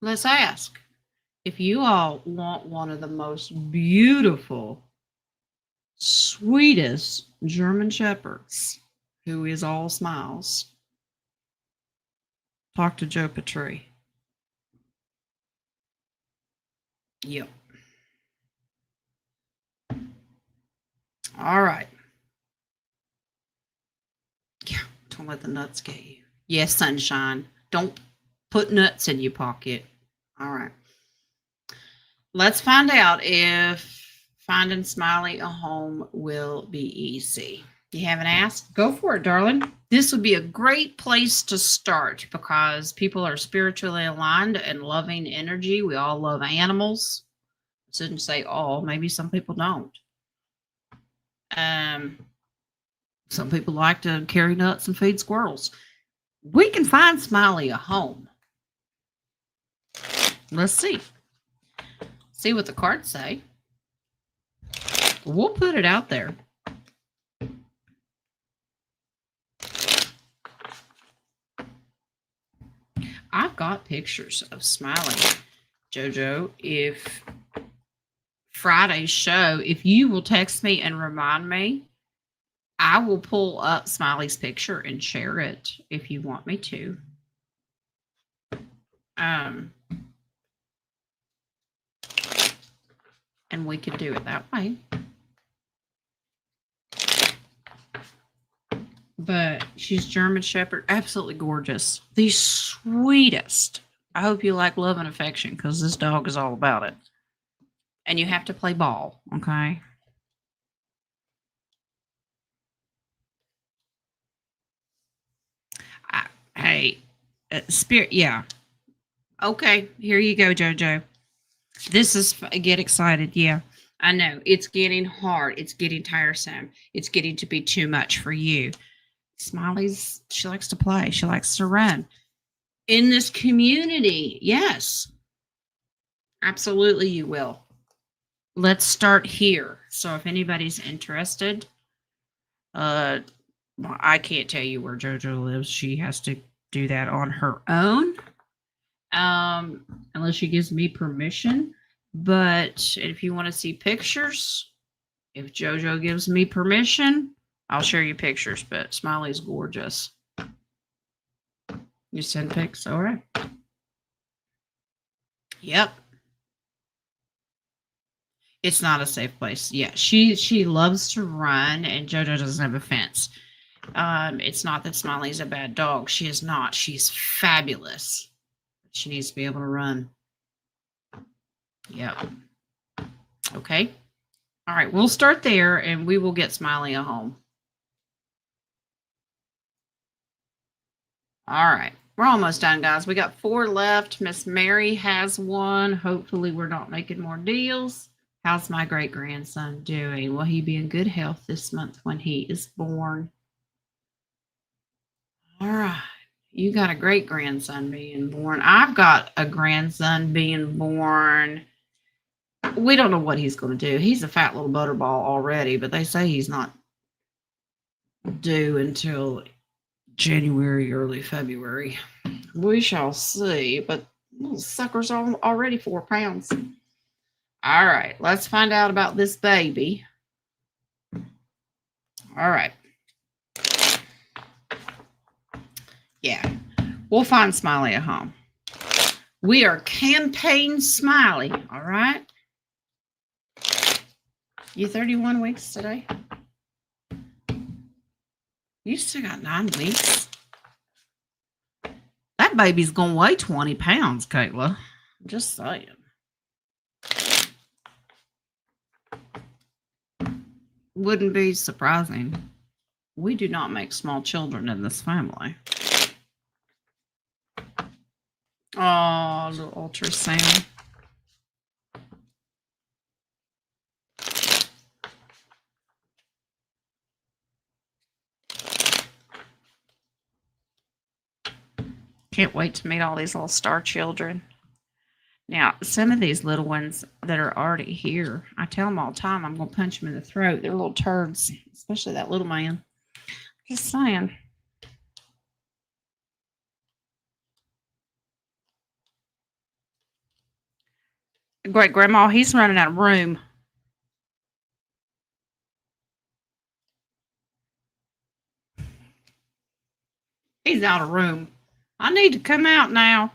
Let's ask. If you all want one of the most beautiful, sweetest German Shepherds, who is all smiles, talk to Joe Petrie. Yep. All right. Yeah, don't let the nuts get you. Yes, Sunshine. Don't put nuts in your pocket. All right. Let's find out if finding Smiley a home will be easy. You haven't asked? Go for it, darling. This would be a great place to start because people are spiritually aligned and loving energy. We all love animals. I shouldn't say all. Maybe some people don't. Some people like to carry nuts and feed squirrels. We can find Smiley a home. Let's see. See what the cards say. We'll put it out there. I've got pictures of Smiley, JoJo. If Friday's show, if you will text me and remind me, I will pull up Smiley's picture and share it if you want me to. And we could do it that way. But she's German Shepherd. Absolutely gorgeous. The sweetest. I hope you like love and affection because this dog is all about it. And you have to play ball, okay? Hey, Spirit, yeah. Okay, here you go, JoJo. This is, get excited, yeah. I know, it's getting hard. It's getting tiresome. It's getting to be too much for you. Smiley's, she likes to play. She likes to run. In this community, yes. Absolutely, you will. Let's start here. So if anybody's interested, I can't tell you where JoJo lives. She has to do that on her own, unless she gives me permission. But if you want to see pictures, if JoJo gives me permission, I'll share you pictures. But Smiley's gorgeous. You send pics, all right? Yep. It's not a safe place. Yeah, she loves to run, and JoJo doesn't have a fence. It's not that Smiley's a bad dog. She is not. She's fabulous. She needs to be able to run. Yep. Okay. All right. We'll start there, and we will get Smiley a home. All right. We're almost done, guys. We got 4 left. Miss Mary has one. Hopefully, we're not making more deals. How's my great-grandson doing? Will he be in good health this month when he is born? All right. You got a great-grandson being born. I've got a grandson being born. We don't know what he's going to do. He's a fat little butterball already, but they say he's not due until January, early February. We shall see, but little suckers are already 4 pounds. All right, let's find out about this baby. All right. Yeah, we'll find Smiley at home. We are campaign Smiley, all right? You 31 weeks today? You still got 9 weeks? That baby's going to weigh 20 pounds, Kayla. Just saying. Wouldn't be surprising. We do not make small children in this family. Oh, little ultrasound. Can't wait to meet all these little star children. Now, some of these little ones that are already here, I tell them all the time, I'm going to punch them in the throat. They're little turds, especially that little man. Just saying. Great grandma, he's running out of room. He's out of room. I need to come out now.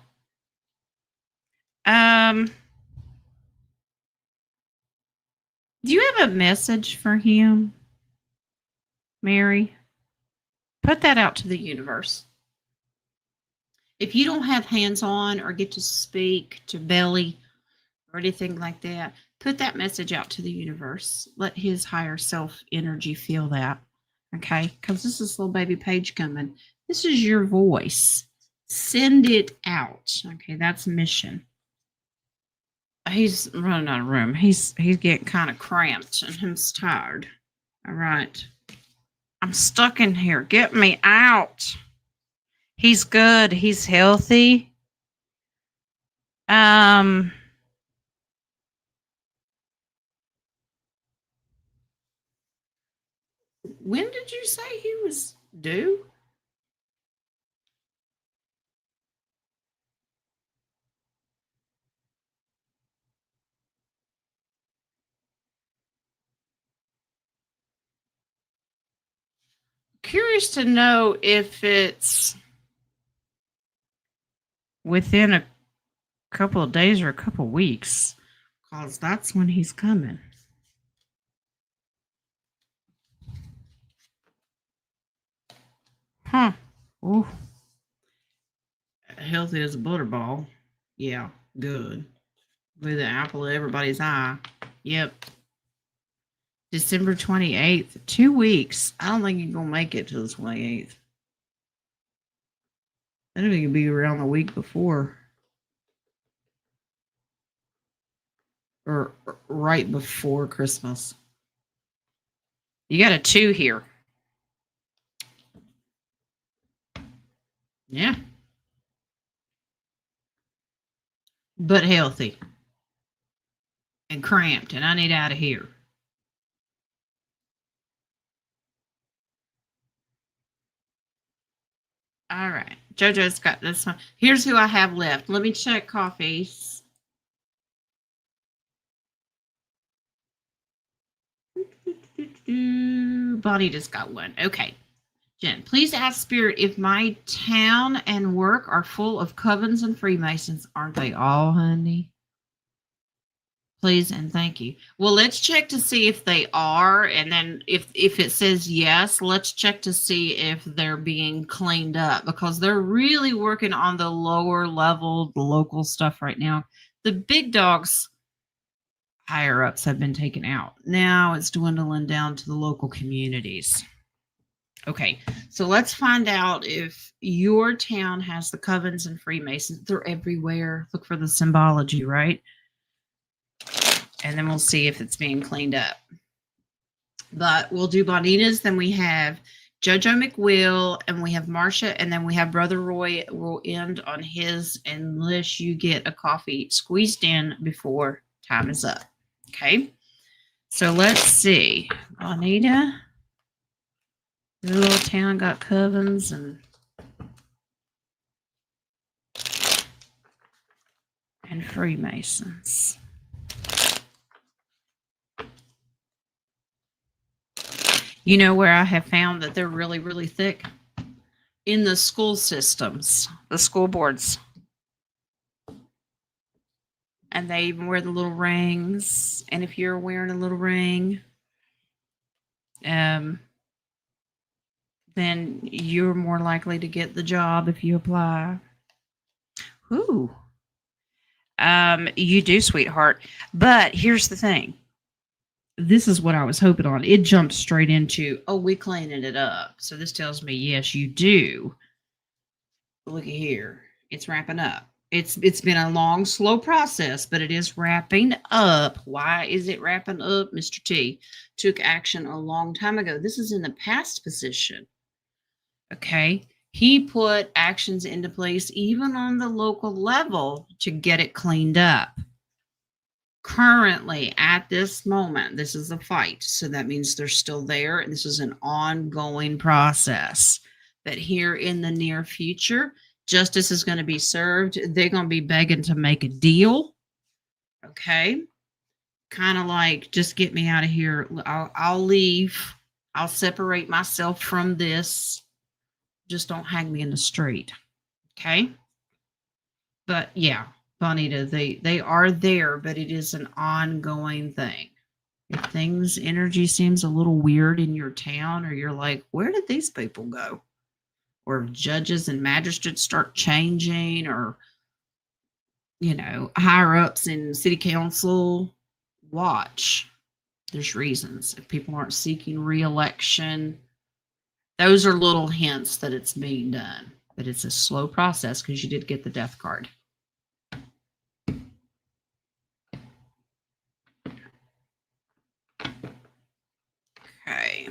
Do you have a message for him, Mary? Put that out to the universe. If you don't have hands-on or get to speak to Belly or anything like that, put that message out to the universe. Let his higher self energy feel that, okay? Because this is little baby Paige coming. This is your voice. Send it out, okay? That's mission. He's running out of room. He's getting kind of cramped and he's tired. All right. I'm stuck in here. Get me out. He's good. He's healthy. When did you say he was due? Curious to know if it's within a couple of days or a couple of weeks, because that's when he's coming. Huh. Ooh. Healthy as a butterball. Yeah, good. With the apple of everybody's eye. Yep. December 28th. 2 weeks. I don't think you're going to make it to the 28th. I don't think it'll be around the week before. Or right before Christmas. You got a 2 here. Yeah. But healthy. And cramped. And I need out of here. All right. JoJo's got this one. Here's who I have left. Let me check coffees. Bonnie just got one. Okay. Jen, please ask Spirit if my town and work are full of covens and Freemasons. Aren't they all, honey? Please and thank you. Well, let's check to see if they are. And then if it says yes, let's check to see if they're being cleaned up, because they're really working on the lower level, the local stuff right now. The big dogs, higher ups, have been taken out. Now it's dwindling down to the local communities. Okay, so let's find out if your town has the covens and Freemasons. They're everywhere. Look for the symbology, right? And then we'll see if it's being cleaned up. But we'll do Bonita's. Then we have JoJo McWill, and we have Marcia, and then we have Brother Roy. Will end on his unless you get a coffee squeezed in before time is up. Okay, so let's see. Bonita, your little town got covens and Freemasons. You know where I have found that they're really, really thick? In the school systems, the school boards. And they even wear the little rings. And if you're wearing a little ring, then you're more likely to get the job if you apply. Ooh. You do, sweetheart. But here's the thing. This is what I was hoping on. It jumped straight into, oh, we cleaning it up. So this tells me, yes, you do. Look at here. It's wrapping up. It's been a long, slow process, but it is wrapping up. Why is it wrapping up? Mr. T took action a long time ago. This is in the past position. Okay. He put actions into place, even on the local level, to get it cleaned up. Currently, at this moment, this is a fight. So that means they're still there, and this is an ongoing process. But here in the near future, justice is going to be served. They're going to be begging to make a deal. Okay. Kind of like, just get me out of here. I'll leave. I'll separate myself from this. Just don't hang me in the street. Okay. But yeah, Bonita, they are there, but it is an ongoing thing. If energy seems a little weird in your town, or you're like, where did these people go? Or if judges and magistrates start changing, or, higher ups in city council, watch. There's reasons. If people aren't seeking re-election, those are little hints that it's being done. But it's a slow process because you did get the death card. Okay.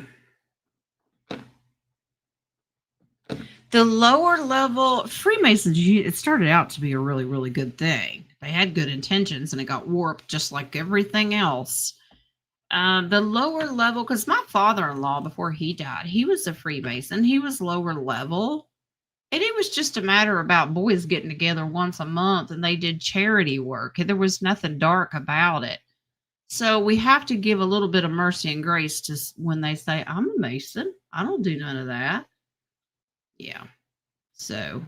The lower level Freemasons, it started out to be a really, really good thing. They had good intentions, and it got warped just like everything else. The lower level, because my father-in-law, before he died, he was a Freemason. He was lower level. And it was just a matter about boys getting together once a month, and they did charity work. And there was nothing dark about it. So we have to give a little bit of mercy and grace to when they say, I'm a Mason. I don't do none of that. Yeah. So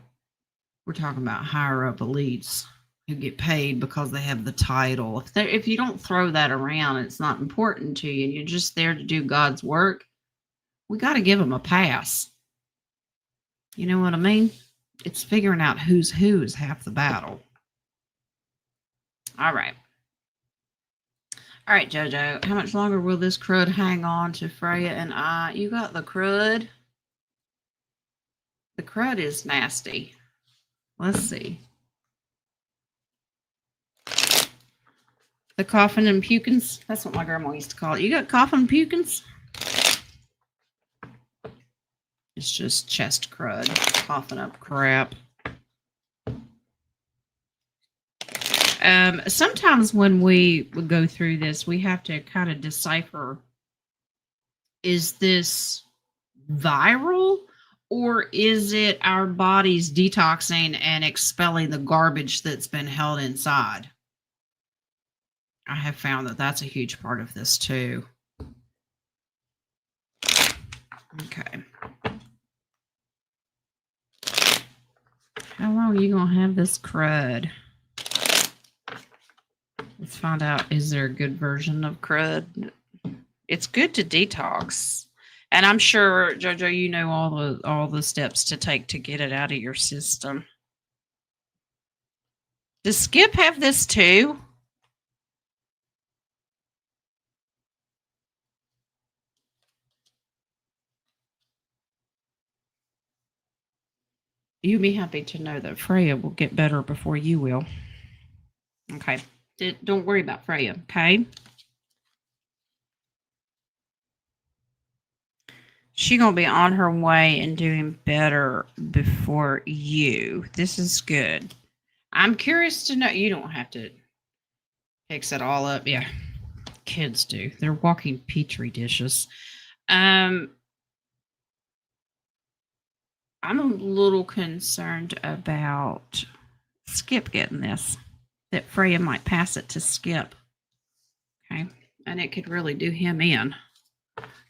we're talking about higher up elites who get paid because they have the title. If you don't throw that around, it's not important to you, and you're just there to do God's work, we got to give them a pass. You know what I mean? It's figuring out who's who is half the battle. All right. All right, JoJo, how much longer will this crud hang on to Freya and I? You got the crud? The crud is nasty. Let's see. The coughing and pukins. That's what my grandma used to call it. You got coughing and pukins? It's just chest crud, coughing up crap. Sometimes when we go through this, we have to kind of decipher, is this viral, or is it our bodies detoxing and expelling the garbage that's been held inside? I have found that that's a huge part of this too. Okay. How long are you going to have this crud? Let's find out, is there a good version of crud? It's good to detox. And I'm sure, JoJo, you know all the steps to take to get it out of your system. Does Skip have this too? You'd be happy to know that Freya will get better before you will. Okay. Don't worry about Freya, okay? She's going to be on her way and doing better before you. This is good. I'm curious to know. You don't have to fix it all up. Yeah, kids do. They're walking petri dishes. I'm a little concerned about Skip getting this. That Freya might pass it to Skip. Okay. And it could really do him in.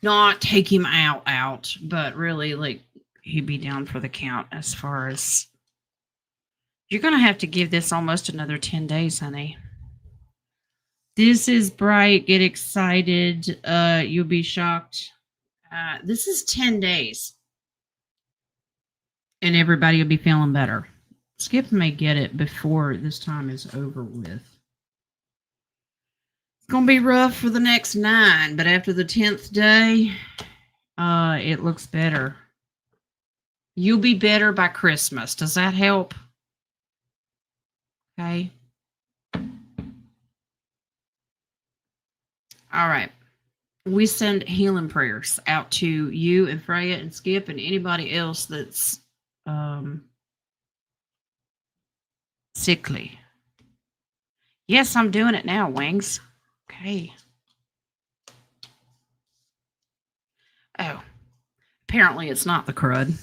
Not take him out, but really, like, he'd be down for the count as far as... You're going to have to give this almost another 10 days, honey. This is bright. Get excited. You'll be shocked This is 10 days. And everybody will be feeling better. Skip may get it before this time is over with. It's going to be rough for the next 9, but after the 10th day, it looks better. You'll be better by Christmas. Does that help? Okay. All right. We send healing prayers out to you and Freya and Skip and anybody else that's sickly. Yes, I'm doing it now, Wings. Okay. Oh, apparently it's not the crud.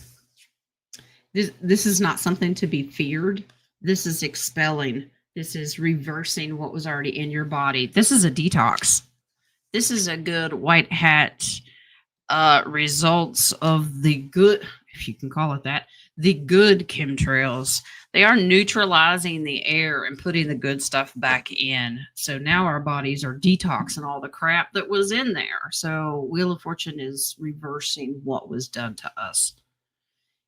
This is not something to be feared. This is expelling. This is reversing what was already in your body. This is a detox. This is a good white hat results of the good, if you can call it that, the good chemtrails. They are neutralizing the air and putting the good stuff back in. So now our bodies are detoxing all the crap that was in there. So Wheel of Fortune is reversing what was done to us.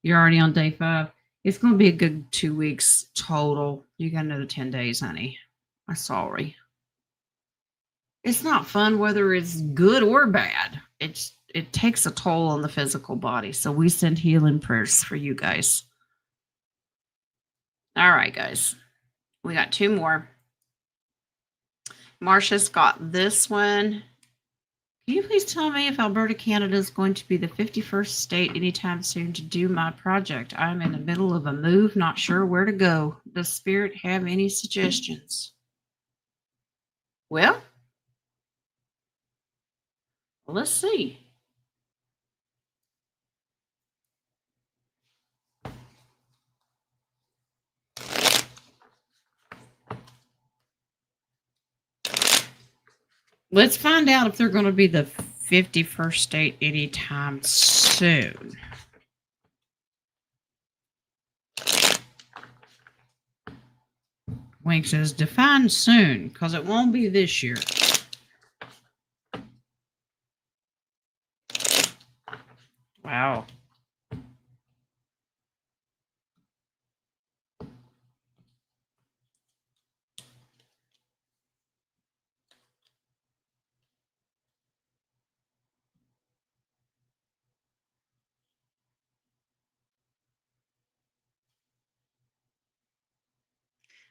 You're already on day 5. It's going to be a good 2 weeks total. You got another 10 days, honey. I'm sorry. It's not fun whether it's good or bad. It takes a toll on the physical body. So we send healing prayers for you guys. All right, guys. We got 2 more. Marsha's got this one. Can you please tell me if Alberta, Canada is going to be the 51st state anytime soon to do my project? I'm in the middle of a move, not sure where to go. Does Spirit have any suggestions? Well, let's see. Let's find out if they're going to be the 51st state anytime soon. Wink says, define soon, because it won't be this year. Wow.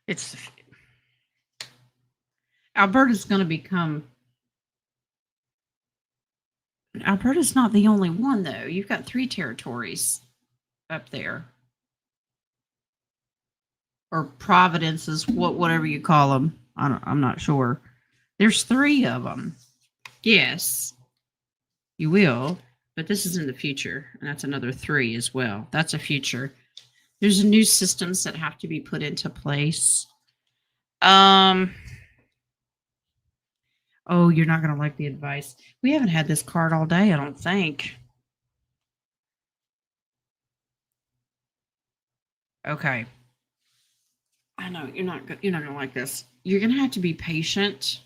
It's Alberta's going to become. Alberta's not the only one, though. You've got 3 territories up there, or providences, whatever you call them. I'm not sure. There's 3 of them. Yes, you will, but this is in the future, and that's another 3 as well. That's a future. There's new systems that have to be put into place. Oh, you're not going to like the advice. We haven't had this card all day, I don't think. Okay. I know you're not going to like this. You're going to have to be patient.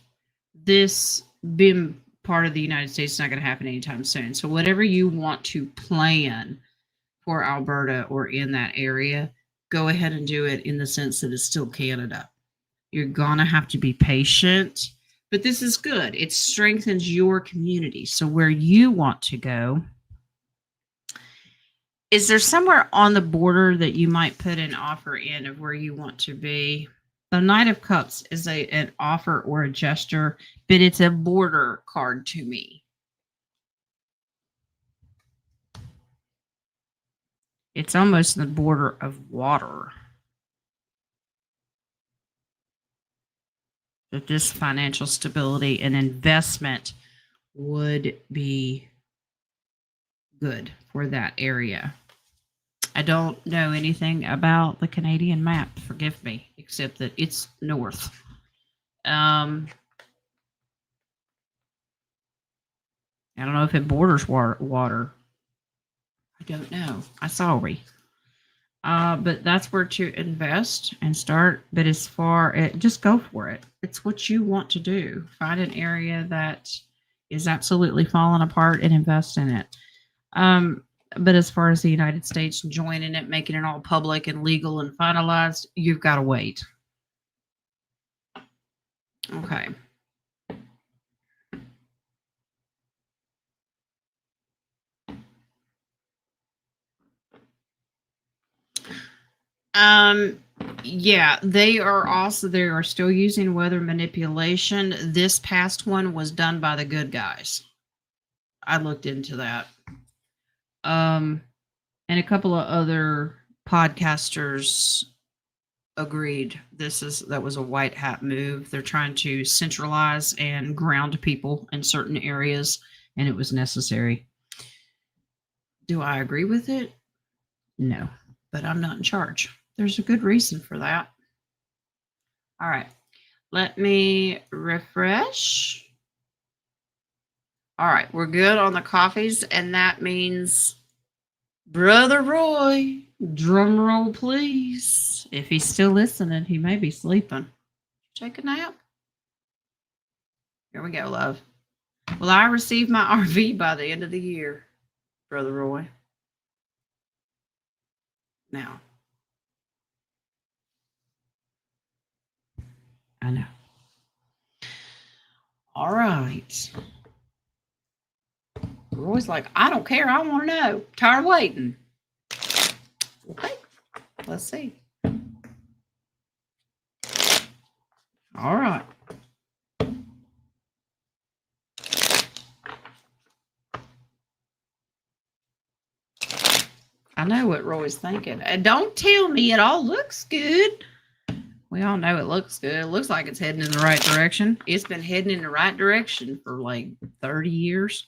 This being part of the United States is not going to happen anytime soon. So whatever you want to plan for Alberta or in that area, go ahead and do it in the sense that it's still Canada. You're going to have to be patient, but this is good. It strengthens your community. So where you want to go, is there somewhere on the border that you might put an offer in of where you want to be? The Knight of Cups is an offer or a gesture, but it's a border card to me. It's almost the border of water. That this financial stability and investment would be good for that area. I don't know anything about the Canadian map, forgive me, except that it's north. I don't know if it borders water. I don't know. I'm sorry. But that's where to invest and start. But as far as just go for it. It's what you want to do. Find an area that is absolutely falling apart and invest in it. But as far as the United States joining it, making it all public and legal and finalized, you've got to wait. Okay. Yeah, they are still using weather manipulation. This past one was done by the good guys. I looked into that. And a couple of other podcasters agreed that was a white hat move. They're trying to centralize and ground people in certain areas, and it was necessary. Do I agree with it? No, but I'm not in charge. There's a good reason for that. All right, let me refresh. All right, we're good on the coffees, and that means Brother Roy, drum roll please. If he's still listening, he may be sleeping. Take a nap. Here we go, love. Will I receive my RV by the end of the year, Brother Roy? Now. I know. All right. Roy's like, I don't care. I want to know. Tired of waiting. Okay. Let's see. All right. I know what Roy's thinking. Don't tell me it all looks good. We all know it looks good. It looks like it's heading in the right direction. It's been heading in the right direction for like 30 years.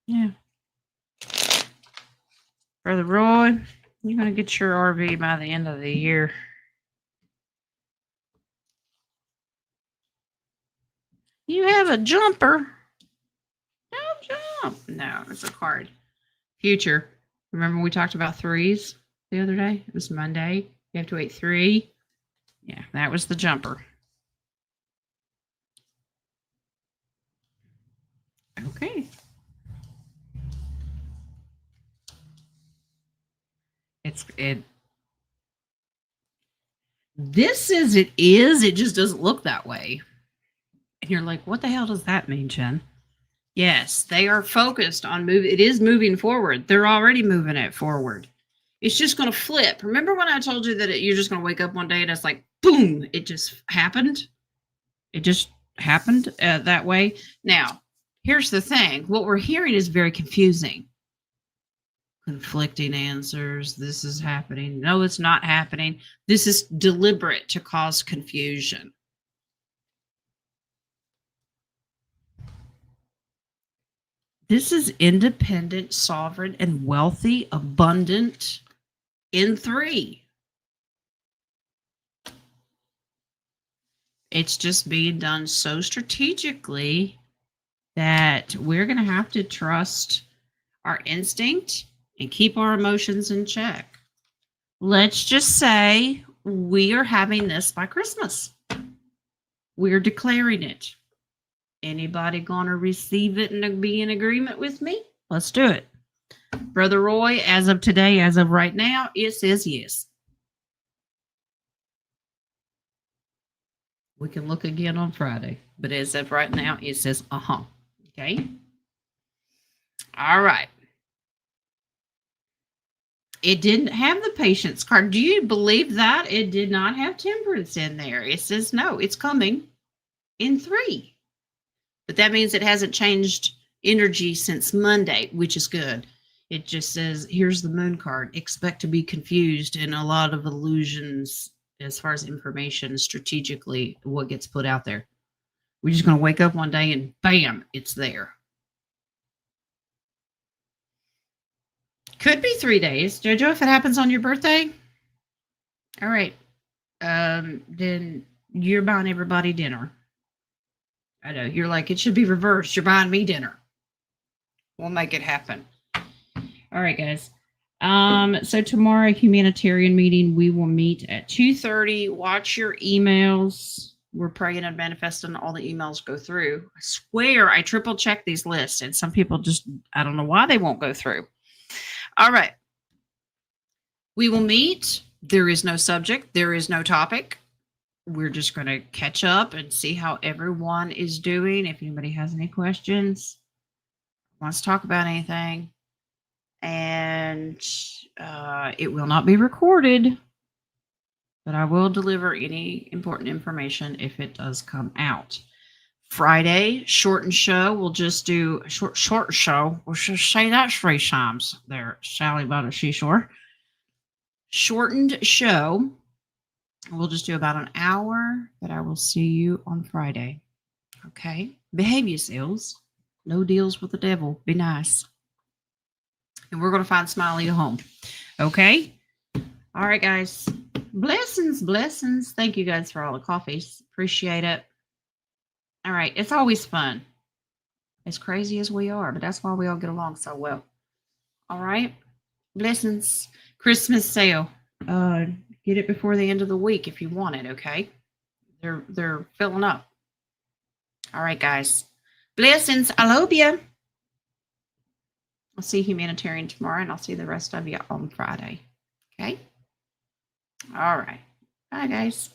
Yeah. Brother Roy, you're going to get your RV by the end of the year. You have a jumper. Don't jump. No, it's a card. Future. Remember we talked about threes the other day? It was Monday. You have to wait 3. Yeah, that was the jumper. Okay. This is it is. It just doesn't look that way. And you're like, what the hell does that mean, Jen? Yes, they are focused on moving. It is moving forward. They're already moving it forward. It's just going to flip. Remember when I told you that you're just going to wake up one day and it's like, boom, it just happened? It just happened that way. Now, here's the thing. What we're hearing is very confusing. Conflicting answers. This is happening. No, it's not happening. This is deliberate to cause confusion. This is independent, sovereign, and wealthy, abundant in 3. It's just being done so strategically that we're going to have to trust our instinct and keep our emotions in check. Let's just say we are having this by Christmas. We're declaring it. Anybody going to receive it and be in agreement with me? Let's do it. Brother Roy, as of today, as of right now, it says yes. We can look again on Friday, but as of right now, it says uh-huh. Okay? All right. It didn't have the patience card. Do you believe that? It did not have temperance in there. It says no, it's coming in 3. But that means it hasn't changed energy since Monday, which is good. It just says, here's the moon card. Expect to be confused and a lot of illusions as far as information strategically, what gets put out there. We're just going to wake up one day and bam, it's there. Could be 3 days. Jojo, if it happens on your birthday. All right. Then you're buying everybody dinner. I know. You're like, it should be reversed. You're buying me dinner. We'll make it happen. All right, guys. So tomorrow, humanitarian meeting, we will meet at 2:30. Watch your emails. we're praying and manifesting all the emails go through. I swear I triple check these lists, and some people just, I don't know why they won't go through. All right. We will meet. There is no subject. There is no topic. We're just going to catch up and see how everyone is doing. If anybody has any questions, wants to talk about anything, and it will not be recorded, but I will deliver any important information if it does come out. Friday, shortened show. We'll just do a short show. We'll just say that 3 times there, Sally by the seashore. Shortened show. We'll just do about an hour, but I will see you on Friday. Okay? Behave yourselves. No deals with the devil. Be nice. And we're going to find Smiley a home. Okay? All right, guys. Blessings, blessings. Thank you guys for all the coffees. Appreciate it. All right. It's always fun. As crazy as we are, but that's why we all get along so well. All right. Blessings. Christmas sale. Get it before the end of the week if you want it, okay? They're filling up. All right, guys. Blessings. I love you. I'll see Humanitarian tomorrow, and I'll see the rest of you on Friday. Okay? All right. Bye, guys.